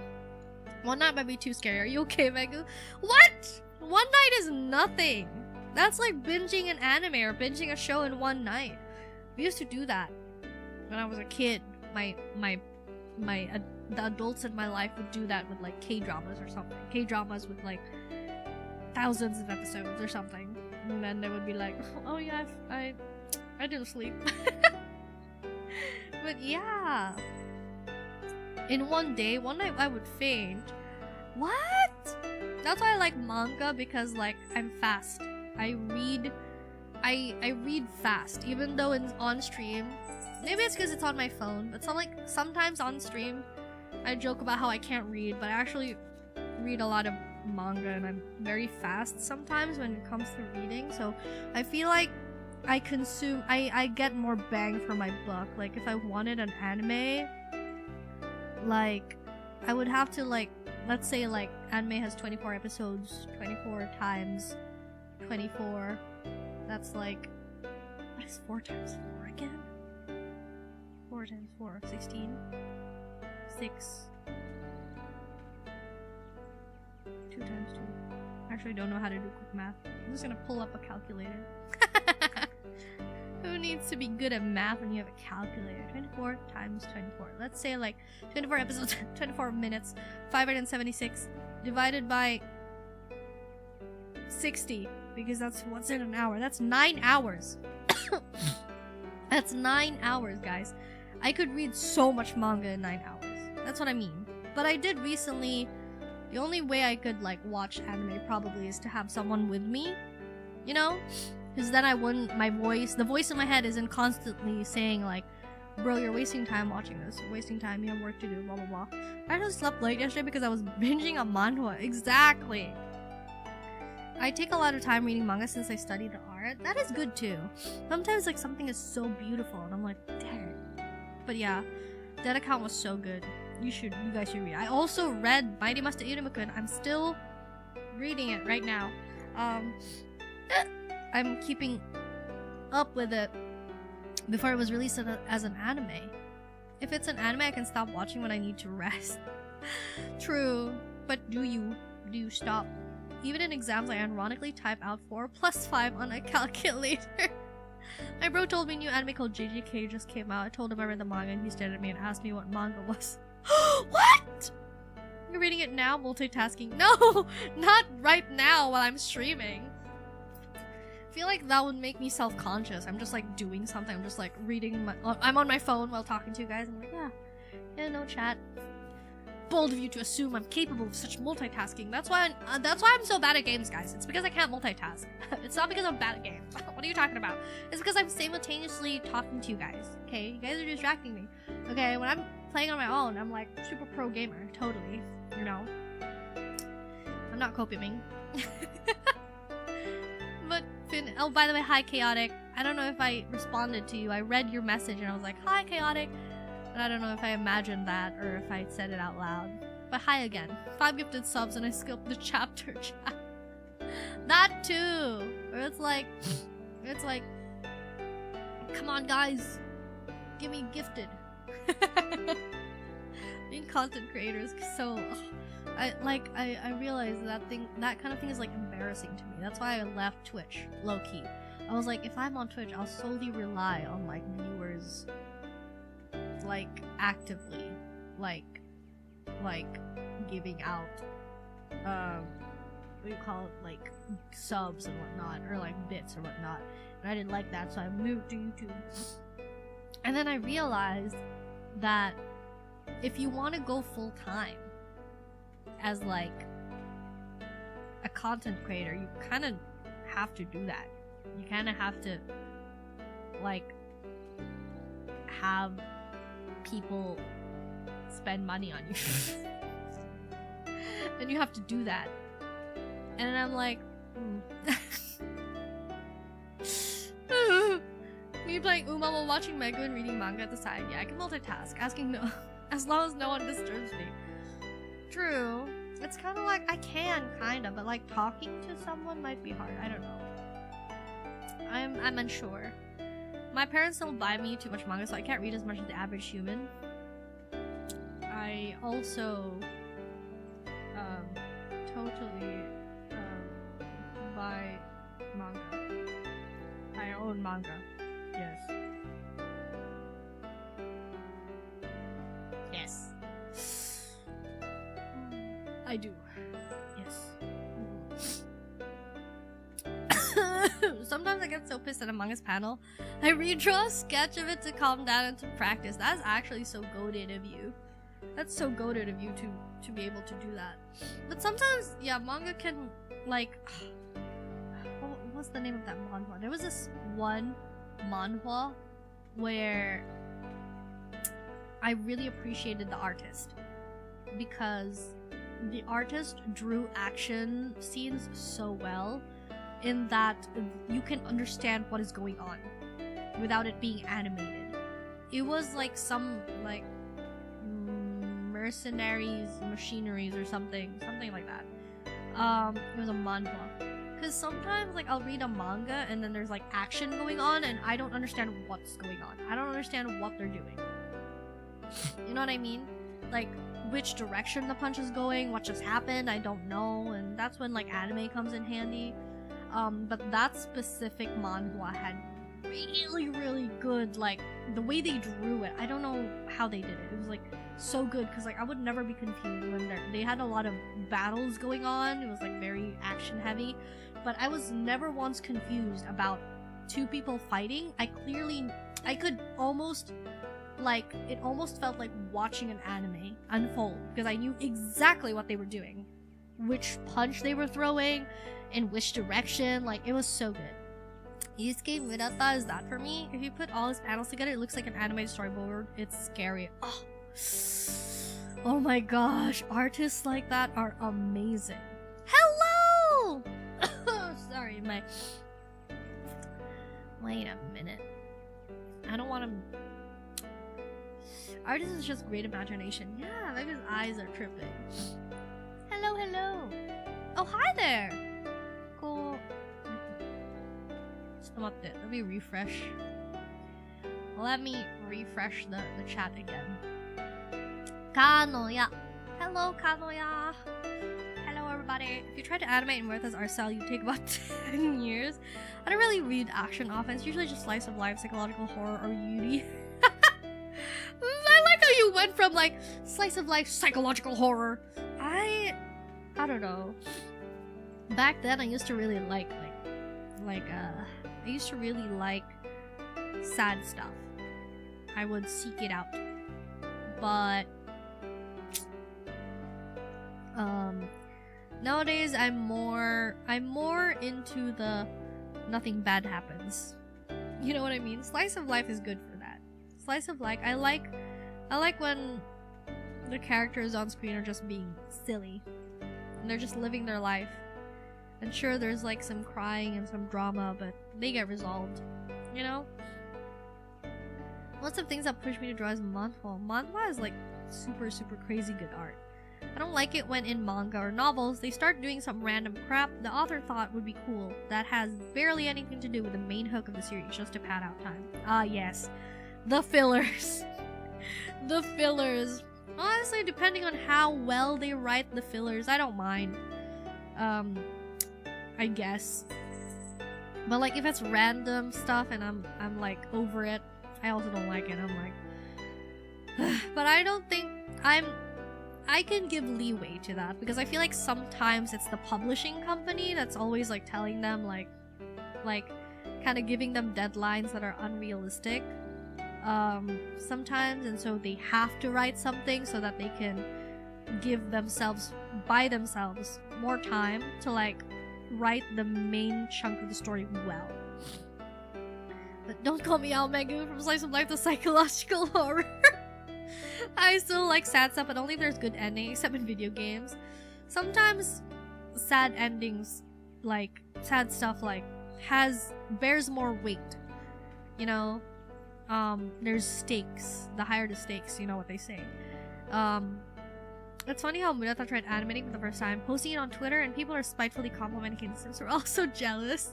A: One night might be too scary. Are you okay, Megu? What? One night is nothing. That's like binging an anime or binging a show in one night. We used to do that when I was a kid. The adults in my life would do that with like K-dramas or something. K-dramas with like thousands of episodes or something. And then they would be like, oh yeah, I I didn't sleep. But yeah. In one night I would faint. What? That's why I like manga, because like I'm fast. I read fast, even though it's on stream. Maybe it's because it's on my phone, but sometimes on stream I joke about how I can't read, but I actually read a lot of manga and I'm very fast sometimes when it comes to reading. So I feel like I get more bang for my buck. Like if I wanted an anime, like I would have to like, let's say like anime has 24 episodes, 24 times 24. That's like, what is 4 times 4 again? 4 times 4, 16. 6. 2 times 2. Actually, I don't know how to do quick math. I'm just gonna pull up a calculator. Who needs to be good at math when you have a calculator? 24 times 24. Let's say like 24 episodes, 24 minutes, 576 divided by 60, because that's what's in an hour. That's 9 hours. That's 9 hours, guys. I could read so much manga in 9 hours. That's what I mean. But I did recently. The only way I could like watch anime probably is to have someone with me, you know? Because then I wouldn't, the voice in my head isn't constantly saying like, bro, you're wasting time watching this. You're wasting time, you have work to do, blah blah blah. I just slept late yesterday because I was binging a manhwa. Exactly. I take a lot of time reading manga since I studied art. That is good too. Sometimes like something is so beautiful and I'm like, dang. But yeah, that account was so good. You guys should read. I also read Mighty Master Iruma-kun. I'm still reading it right now. I'm keeping up with it before it was released as an anime. If it's an anime, I can stop watching when I need to rest. True, but do you stop? Even in exams, I ironically type out 4 + 5 on a calculator. My bro told me new anime called JJK just came out. I told him I read the manga and he stared at me and asked me what manga was. What? You're reading it now? Multitasking? No! Not right now while I'm streaming. I feel like that would make me self-conscious. I'm just like doing something. I'm just like reading I'm on my phone while talking to you guys. I'm like, yeah, no chat. Bold of you to assume I'm capable of such multitasking. That's why I'm so bad at games, guys. It's because I can't multitask. It's not because I'm bad at games. What are you talking about? It's because I'm simultaneously talking to you guys. Okay, you guys are distracting me. Okay, when I'm playing on my own, I'm like super pro gamer. Totally, you know. I'm not coping. But Finn. Oh, by the way, hi Chaotic. I don't know if I responded to you. I read your message and I was like, hi Chaotic. And I don't know if I imagined that or if I said it out loud. But hi again. 5 gifted subs and I skipped the chapter chat. That too. Or it's like, come on guys, give me gifted. Being content creators, so I realized that kind of thing is like embarrassing to me. That's why I left Twitch low key. I was like, if I'm on Twitch, I'll solely rely on like viewers. Like actively like giving out what do you call it, like subs and whatnot, or like bits or whatnot, and I didn't like that, so I moved to YouTube. And then I realized that if you want to go full time as like a content creator, you kind of have to do that. You kind of have to like have people spend money on you. And you have to do that. And I'm like, me playing Uma while watching Mega and reading manga at the side. Yeah, I can multitask. Asking no, as long as no one disturbs me. True. It's kind of like, I can, kind of, but like talking to someone might be hard. I don't know. I'm unsure. My parents don't buy me too much manga, so I can't read as much as the average human. I also totally buy manga. I own manga. Yes. Yes. I do. Yes. sometimes I get so pissed at a manga's panel, I redraw a sketch of it to calm down and to practice. That's actually so goated of you. That's so goated of you to be able to do that. But sometimes, yeah, manga can, like... What's the name of that manhwa? There was this one manhwa where I really appreciated the artist. Because the artist drew action scenes so well in that you can understand what is going on without it being animated. It was like some like mercenaries, machineries or something like that. It was a manhwa. Because sometimes like I'll read a manga and then there's like action going on and I don't understand what's going on. I don't understand what they're doing. You know what I mean? Like which direction the punch is going, what just happened, I don't know, and that's when like anime comes in handy. But that specific manhwa had really good, like the way they drew it. I don't know how they did it. It was like so good because like I would never be confused when they had a lot of battles going on. It was like very action heavy, but I was never once confused about two people fighting. I could almost like, it almost felt like watching an anime unfold because I knew exactly what they were doing, which punch they were throwing, in which direction. Like, it was so good. Yusuke Murata is that for me. If you put all his panels together, it looks like an anime storyboard. It's scary. Oh my gosh, artists like that are amazing. Hello! Sorry, wait a minute. I don't want to... Artist is just great imagination. Yeah, maybe his eyes are tripping. Hello. Oh, hi there! Cool. Let me refresh. Let me refresh the chat again. Kanoya. Hello, Kanoya. Hello, everybody. If you try to animate in Murata's art style, you take about 10 years. I don't really read action often. It's usually just slice of life, psychological horror, or yuri. I like how you went from like slice of life, psychological horror. I don't know. Back then, I used to really like I used to really like sad stuff. I would seek it out, but nowadays I'm more into the nothing bad happens. You know what I mean? Slice of life is good for that. Slice of life. I like when the characters on screen are just being silly and they're just living their life. And sure, there's like some crying and some drama, but they get resolved. You know? Lots of things that push me to draw is manhwa. Manhwa is like super crazy good art. I don't like it when in manga or novels they start doing some random crap the author thought would be cool that has barely anything to do with the main hook of the series just to pad out time. Ah, yes. The fillers. The fillers. Honestly, depending on how well they write the fillers, I don't mind. I guess. But like if it's random stuff and I'm like over it, I also don't like it. I'm like but I don't think I can give leeway to that because I feel like sometimes it's the publishing company that's always like telling them like kind of giving them deadlines that are unrealistic sometimes, and so they have to write something so that they can buy themselves more time to like write the main chunk of the story well. But don't call me out, Megumi, from slice of life to psychological horror. I still like sad stuff, but only if there's good ending, except in video games. Sometimes sad endings, like sad stuff, like bears more weight. You know, there's stakes. The higher the stakes, you know what they say. It's funny how Murata tried animating for the first time, posting it on Twitter, and people are spitefully complimenting him since we're all so jealous.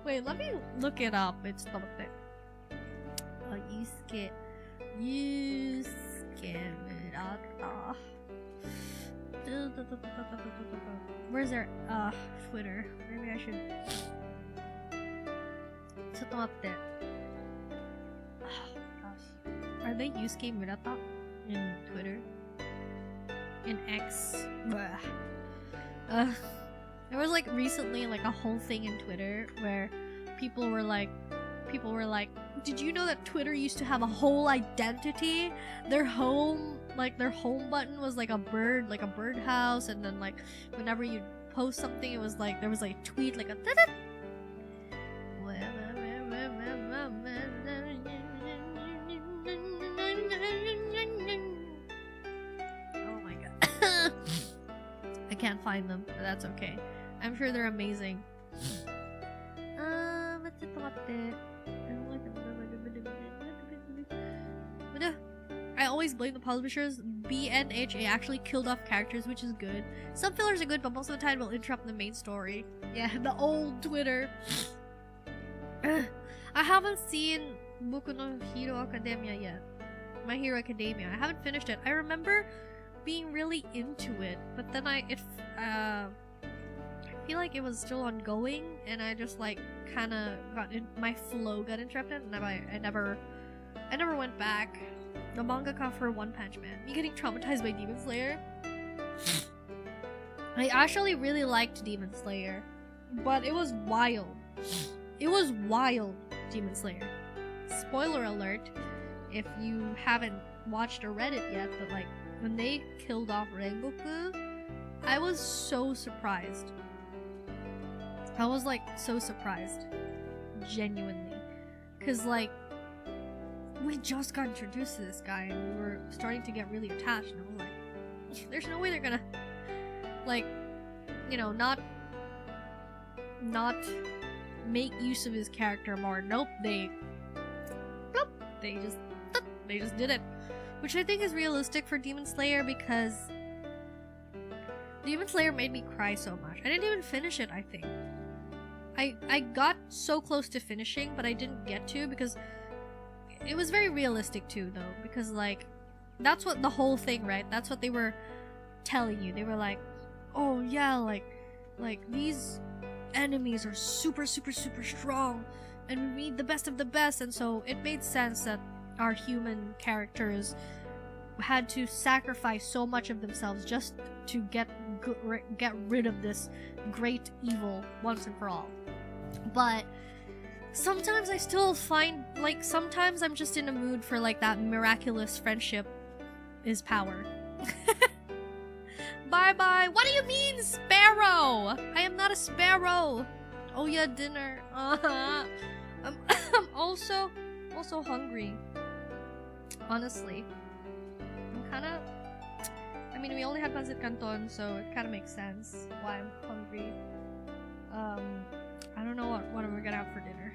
A: Wait, let me look it up. It's not Yusuke Murata. Where's their Twitter? Maybe I should. ちょっと待って. Are they Yusuke Murata in Twitter? In X? There was like recently like a whole thing in Twitter where people were like, did you know that Twitter used to have a whole identity? Their home button was like a birdhouse, and then like whenever you post something, it was like there was like a tweet, like a oh my god. I can't find them, but that's okay. I'm sure they're amazing. I always blame the publishers. BNHA actually killed off characters, which is good. Some fillers are good, but most of the time will interrupt the main story. Yeah, the old Twitter. I haven't seen Boku no Hero Academia yet. My Hero Academia. I haven't finished it. I remember being really into it, but then I feel like it was still ongoing, and I just like kind of my flow got interrupted, and I never went back. The mangaka for One Punch Man. Me getting traumatized by Demon Slayer. I actually really liked Demon Slayer, but it was wild. It was wild, Demon Slayer. Spoiler alert, if you haven't watched or read it yet, but like when they killed off Rengoku, I was so surprised. I was like so surprised, genuinely, cause like we just got introduced to this guy and we were starting to get really attached, and I was like, there's no way they're gonna like, you know, not make use of his character more. Nope, they just did it, which I think is realistic for Demon Slayer, because Demon Slayer made me cry so much. I didn't even finish it, I think. I got so close to finishing, but I didn't get to, because it was very realistic too, though, because like that's what the whole thing, right? That's what they were telling you. They were like, oh yeah, like these enemies are super strong, and we need the best of the best, and so it made sense that our human characters had to sacrifice so much of themselves just to get rid of this great evil once and for all. But sometimes I still find, like, sometimes I'm just in a mood for like that miraculous friendship is power. Bye bye. What do you mean, sparrow? I am not a sparrow. Oh yeah, dinner. I'm also hungry. Honestly, I'm kind of. I mean, we only had pancit canton, so it kind of makes sense why I'm hungry. I don't know what we're gonna have for dinner.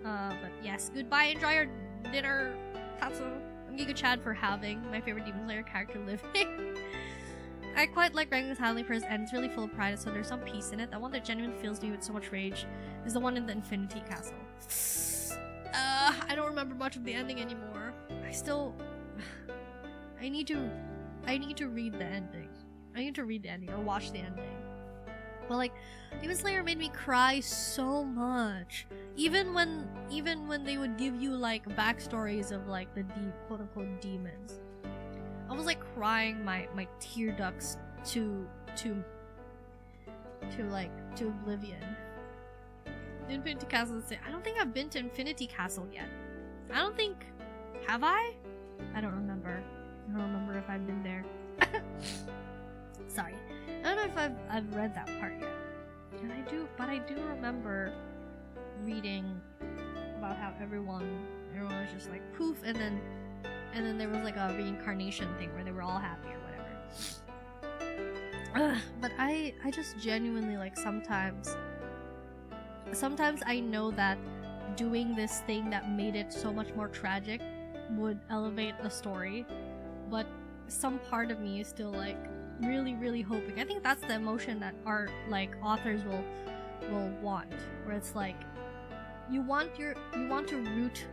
A: But yes, goodbye. Enjoy your dinner, Tatsu. I'm Giga Chad for having my favorite Demon Slayer character living. I quite like Rengoku's handling for his end. It's really full of pride, so there's some peace in it. That one that genuinely fills me with so much rage is the one in the Infinity Castle. I don't remember much of the ending anymore. I need to read the ending. I need to read the ending or watch the ending. But like, Demon Slayer made me cry so much. Even when they would give you like backstories of like the quote unquote demons. I was like crying my tear ducts to oblivion. Infinity Castle. I don't think I've been to Infinity Castle yet. Have I? I don't remember. I don't remember if I've been there. Sorry. I don't know if I've read that part yet. But I do remember reading about how everyone was just like poof, and then there was like a reincarnation thing where they were all happy or whatever. But I just genuinely like sometimes I know that doing this thing that made it so much more tragic would elevate the story, but some part of me is still like really hoping. I think that's the emotion that art like authors will want, where it's like you want to root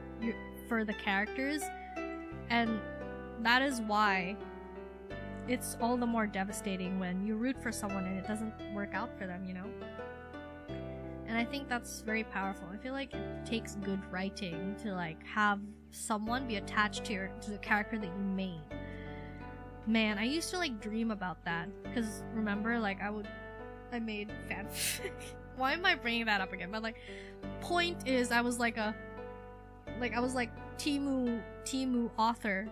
A: for the characters, and that is why it's all the more devastating when you root for someone and it doesn't work out for them, you know? And I think that's very powerful. I feel like it takes good writing to like have someone be attached to the character that you made. Man, I used to like dream about that, because remember, like I made fanfic. why am I bringing that up again? But like, point is, I was like Timu author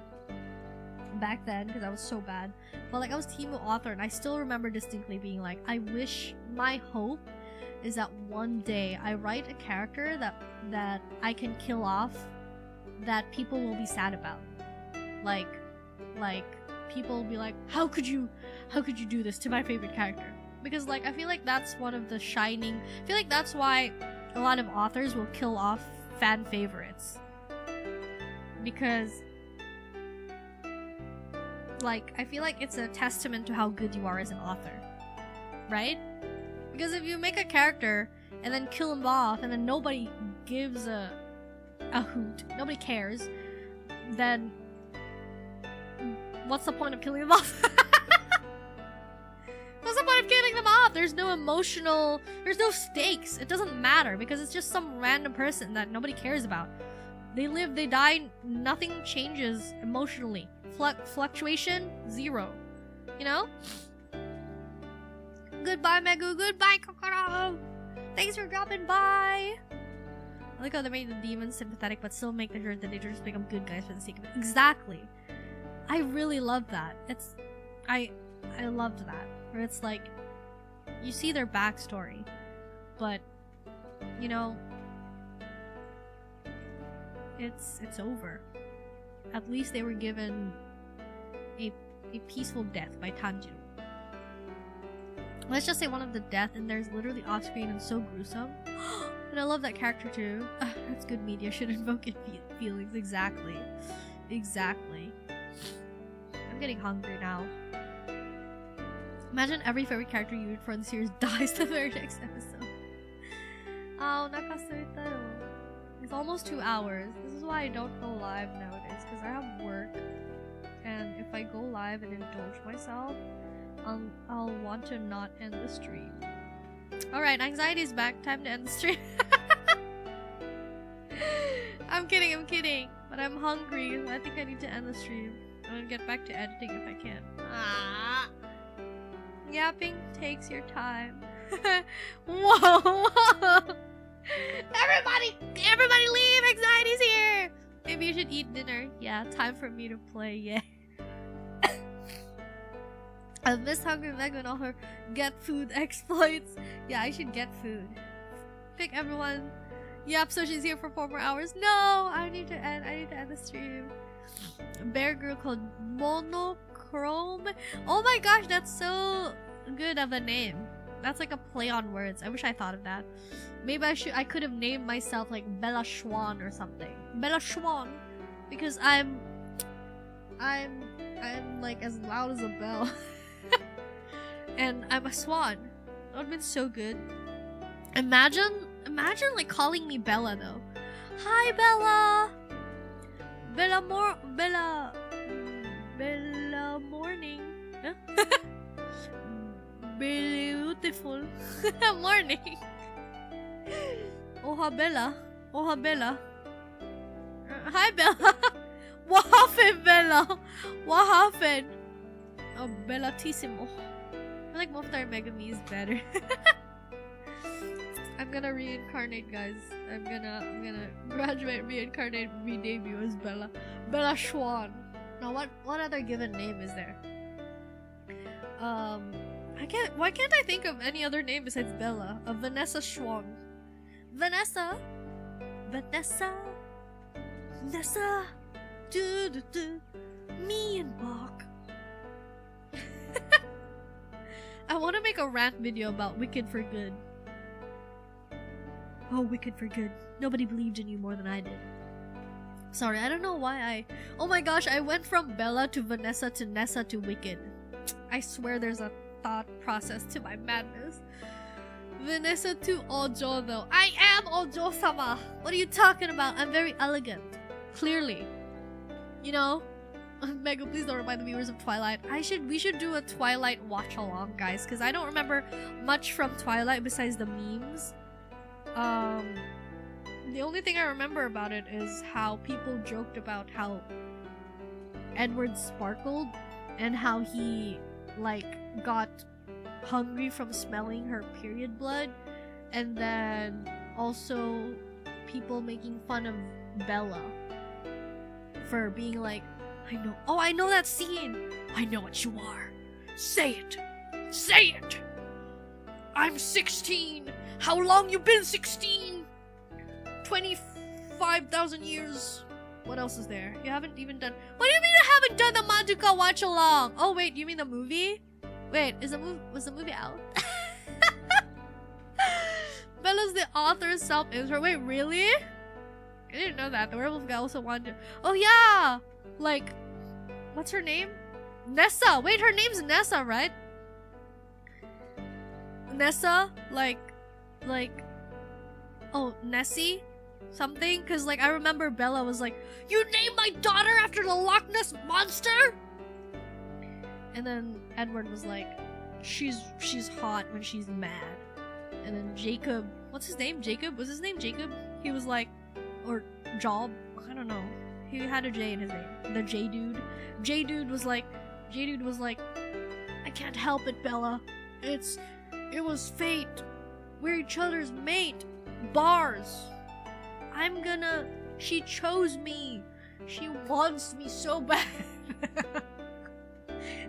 A: back then because I was so bad. But like I was Timu author, and I still remember distinctly being like, I wish, my hope is that one day I write a character that I can kill off, that people will be sad about. Like people will be like, how could you do this to my favorite character? Because like I feel like that's one of the shining, I feel like that's why a lot of authors will kill off fan favorites. Because like I feel like it's a testament to how good you are as an author. Right? Because if you make a character and then kill him off and then nobody gives a hoot, nobody cares, then what's the point of killing them off? What's the point of killing them off? There's no emotional, there's no stakes. It doesn't matter because it's just some random person that nobody cares about. They live, they die, nothing changes emotionally. Fluctuation, zero. You know? Goodbye, Megu. Goodbye, Kokoro. Thanks for dropping by. I like how they made the demons sympathetic, but still make sure that they just become good guys for the sake of it. Exactly. I really love that. I loved that. Where it's like, you see their backstory, but you know, it's over. At least they were given a peaceful death by Tanjiro. Let's just say one of the death in there is literally off screen and so gruesome. And I love that character too. That's good media. Should invoke it feelings. Exactly. Exactly. I'm getting hungry now. Imagine every favorite character you root for in the series dies the very next episode. Oh, nakasuita. It's almost 2 hours. This is why I don't go live nowadays, because I have work. And if I go live and indulge myself, I'll want to not end the stream. Alright, anxiety is back. Time to end the stream. I'm kidding. But I'm hungry. I think I need to end the stream. I'm gonna get back to editing if I can. Ah. Yapping takes your time. Whoa! Everybody leave! Anxiety's here! Maybe you should eat dinner. Yeah, time for me to play, yeah. I miss Hungry Meg and all her get food exploits. Yeah, I should get food. Pick everyone. Yep, so she's here for 4 more hours. No! I need to end the stream. A bear girl called Monochrome. Oh my gosh, that's so good of a name. That's like a play on words. I wish I thought of that. Maybe I could have named myself like Bella Schwan or something. Bella Schwan, because I'm like as loud as a bell. And I'm a swan. That would've been so good. Imagine like calling me Bella though. Hi Bella. Bella morning. Huh? Beautiful morning. Oha Bella. Hi Bella. What happened, Bella? What happened? Oh, Bellatissimo. I like Mofutari Megumi is better. I'm gonna reincarnate, guys. I'm gonna graduate, reincarnate, re-debut as Bella. Bella Schwan. Now, what other given name is there? Why can't I think of any other name besides Bella? Vanessa Schwan. Vanessa. Me and Bach. I want to make a rant video about Wicked for Good. Oh, Wicked for Good. Nobody believed in you more than I did. Sorry, I don't know why oh my gosh, I went from Bella to Vanessa to Nessa to Wicked. I swear there's a thought process to my madness. Vanessa to Ojo though. I am Ojo-sama! What are you talking about? I'm very elegant. Clearly. You know? Mega, please don't remind the viewers of Twilight. We should do a Twilight watch along, guys, because I don't remember much from Twilight besides the memes. The only thing I remember about it is how people joked about how Edward sparkled and how he like got hungry from smelling her period blood, And then also people making fun of Bella for being like, I know that scene. I know what you are. Say it. Say it. I'm 16. How long you been 16? 25,000 years. What else is there? You haven't even done... What do you mean I haven't done the Madoka watch along? Oh wait, you mean the movie? Wait, was the movie out? Bella's the author's self-intro. Wait, really? I didn't know that. The werewolf guy also wanted to... Oh yeah! Like, what's her name? Nessa! Wait, her name's Nessa, right? Nessa? Like... Oh, Nessie? Something? Cause like I remember Bella was like, you named my daughter after the Loch Ness Monster? And then Edward was like, she's hot when she's mad. And then Jacob, what's his name? Jacob? Was his name Jacob? He was like, or Job? I don't know. He had a J in his name. The J dude. J dude was like, I can't help it, Bella. It was fate. We're each other's mate. Bars. She chose me. She wants me so bad.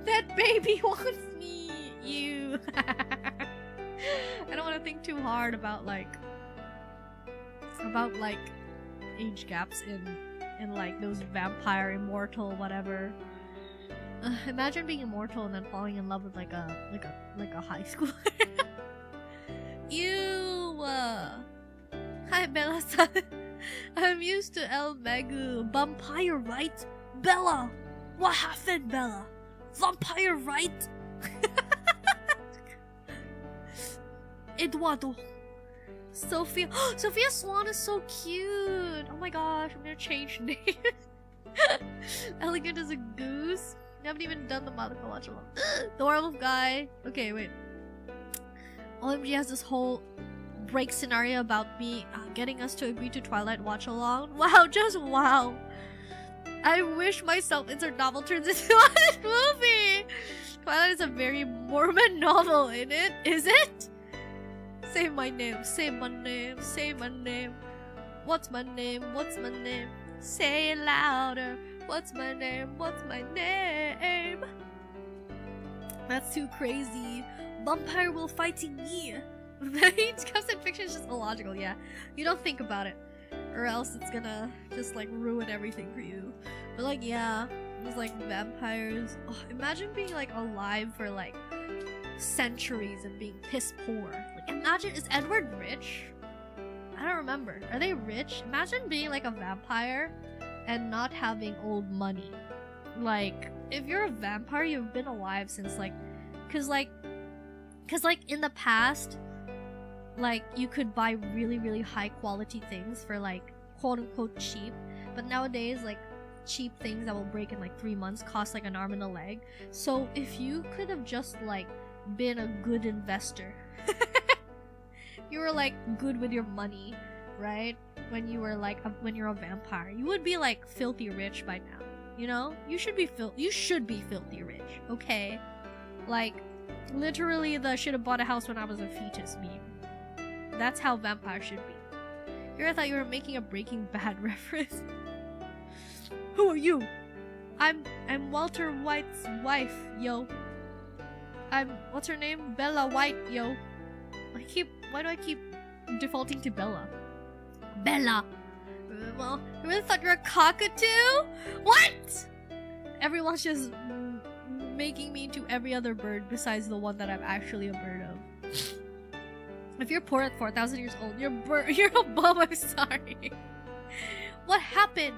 A: That baby wants me. You. I don't want to think too hard about like age gaps in like those vampire, immortal, whatever. Imagine being immortal and then falling in love with like a high schooler. Ew. Hi Bella-san. I'm used to El Megu. Vampire, right? Bella! What happened, Bella? Vampire, right? Eduardo. Sophia. Sophia Swan is so cute. Oh my gosh, I'm gonna change name. Elegant as a goose. I haven't even done the Madoka watch along. The werewolf guy. Okay, wait. OMG has this whole break scenario about me getting us to agree to Twilight watch along. Wow, just wow. I wish my self-insert novel turns into a movie. Twilight is a very Mormon novel, isn't it? Is it? Say my name, say my name, say my name. What's my name? What's my name? Say it louder. What's my name? What's my name? That's too crazy. Vampire will fighting me. Each comes in fiction is just illogical, yeah. You don't think about it, or else it's gonna just like ruin everything for you. But like, yeah, there's like vampires. Oh, imagine being like alive for like centuries and being piss poor. Like, imagine, is Edward rich? I don't remember. Are they rich? Imagine being like a vampire and not having old money. Like, if you're a vampire, you've been alive since like, cause like in the past, like you could buy really, really high quality things for like quote unquote cheap, but nowadays like cheap things that will break in like 3 months cost like an arm and a leg. So if you could have just like been a good investor, you were like good with your money, right? When you were like when you're a vampire, you would be like filthy rich by now. You know, you should be filthy rich, okay? Like literally the should have bought a house when I was a fetus meme. That's how vampires should be. Here I thought you were making a Breaking Bad reference. Who are you? I'm Walter White's wife, yo. What's her name? Bella White, yo. Why do I keep defaulting to Bella? Bella! Well, I really thought you were a cockatoo? What? Everyone's just making me into every other bird besides the one that I'm actually a bird of. If you're poor at 4,000 years old, you're a bum, I'm sorry. What happened?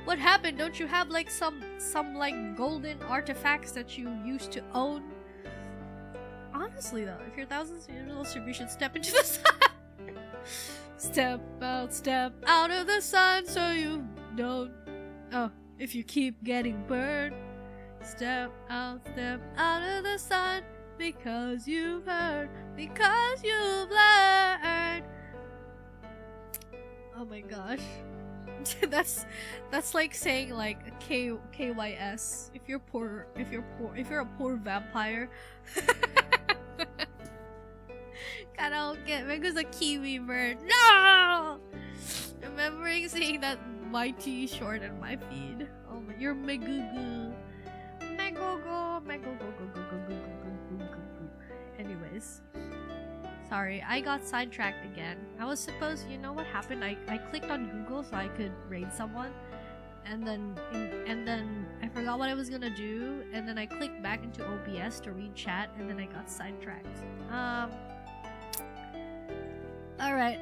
A: What happened? Don't you have like some like golden artifacts that you used to own? Honestly though, if you're thousands of years old, you should step into the sun. Step out of the sun so you don't. Oh, if you keep getting burned. Step out of the sun because you've heard, because you've learned. Oh my gosh. that's like saying like KYS if you're a poor vampire. Karaoke don't get Megu's a kiwi bird. No! Remembering seeing that mighty short in my feed. Oh my, you're Megugu. Anyways. Sorry, I got sidetracked again. I was supposed, you know what happened? I clicked on Google so I could raid someone. And then I forgot what I was gonna do. And then I clicked back into OBS to read chat. And then I got sidetracked. Alright,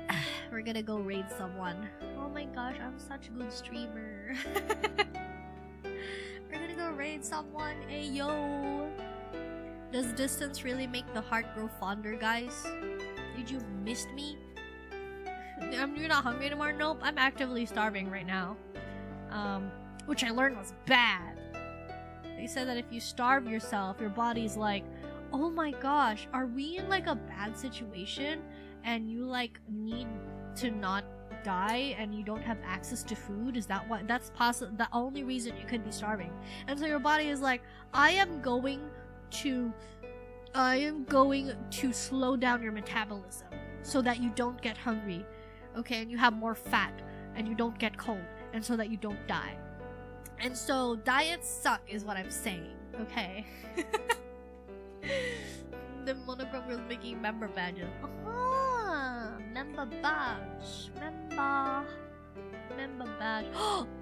A: we're gonna go raid someone. Oh my gosh, I'm such a good streamer. We're gonna go raid someone. Hey yo! Does distance really make the heart grow fonder, guys? Did you miss me? You're not hungry anymore? Nope, I'm actively starving right now. Which I learned was bad. They said that if you starve yourself, your body's like, oh my gosh, are we in like a bad situation? And you like need to not die and you don't have access to food? Is that what? That's the only reason you could be starving. And so your body is like, I am going to slow down your metabolism so that you don't get hungry, okay, and you have more fat and you don't get cold, and so that you don't die. And so diets suck is what I'm saying, okay? The Monochrome was making member badges. Member badge. Member badge.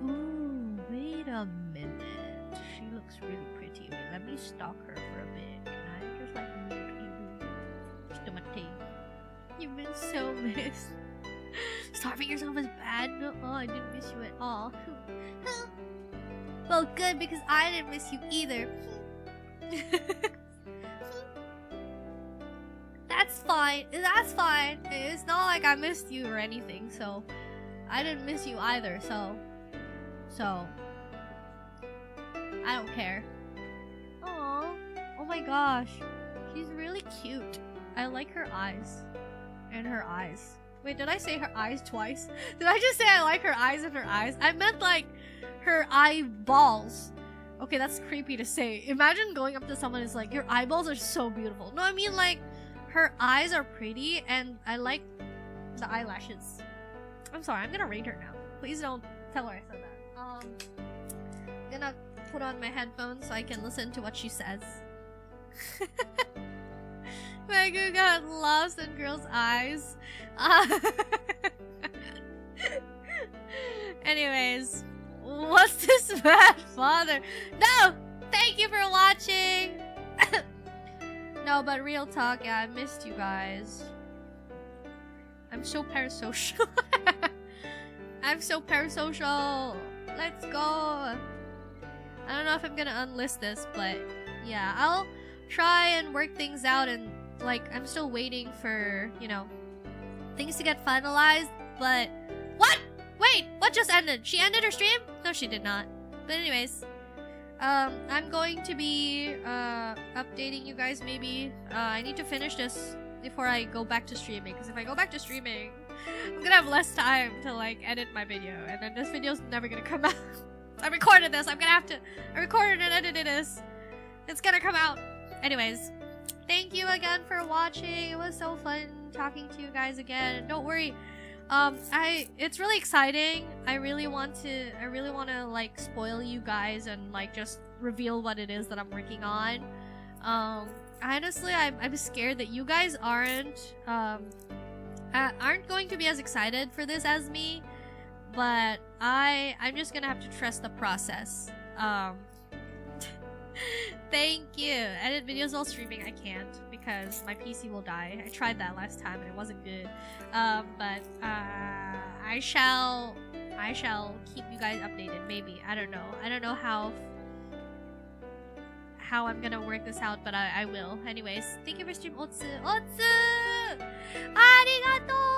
A: Ooh, wait a minute. She looks really pretty. Wait, let me stalk her for a bit. Can I just like meet you? You've been so missed. Starving yourself is bad? No, oh, I didn't miss you at all. Well, good, because I didn't miss you either. That's fine. That's fine. It's not like I missed you or anything, so I didn't miss you either, so I don't care. Aww. Oh my gosh. She's really cute. I like her eyes. And her eyes. Wait, did I say her eyes twice? Did I just say I like her eyes and her eyes? I meant like her eyeballs. Okay, that's creepy to say. Imagine going up to someone and it's like, your eyeballs are so beautiful. No, I mean like, her eyes are pretty and I like the eyelashes. I'm sorry, I'm gonna rate her now. Please don't tell her I said that. I'm gonna put on my headphones so I can listen to what she says. Megu got lost in girls' eyes. Anyways, what's this bad father? No! Thank you for watching! No, but real talk, yeah, I missed you guys. I'm so parasocial. I'm so parasocial. Let's go. I don't know if I'm gonna unlist this, but yeah, I'll try and work things out, and like, I'm still waiting for, you know, things to get finalized, but what? Wait, what just ended? She ended her stream? No, she did not. But anyways, I'm going to be updating you guys maybe. I need to finish this before I go back to streaming, because if I go back to streaming, I'm gonna have less time to like edit my video, and then this video's never gonna come out. I recorded this, I recorded and edited this. It's gonna come out. Anyways, thank you again for watching. It was so fun talking to you guys again. And don't worry, it's really exciting. I really want to like spoil you guys and like just reveal what it is that I'm working on. Honestly, I'm scared that you guys aren't going to be as excited for this as me, but I'm just gonna have to trust the process. Thank you. Edit videos while streaming, I can't because my PC will die. I tried that last time and it wasn't good. But I shall keep you guys updated. Maybe, I don't know how I'm gonna work this out, but I will. Anyways, thank you for stream, Otsu. Arigato!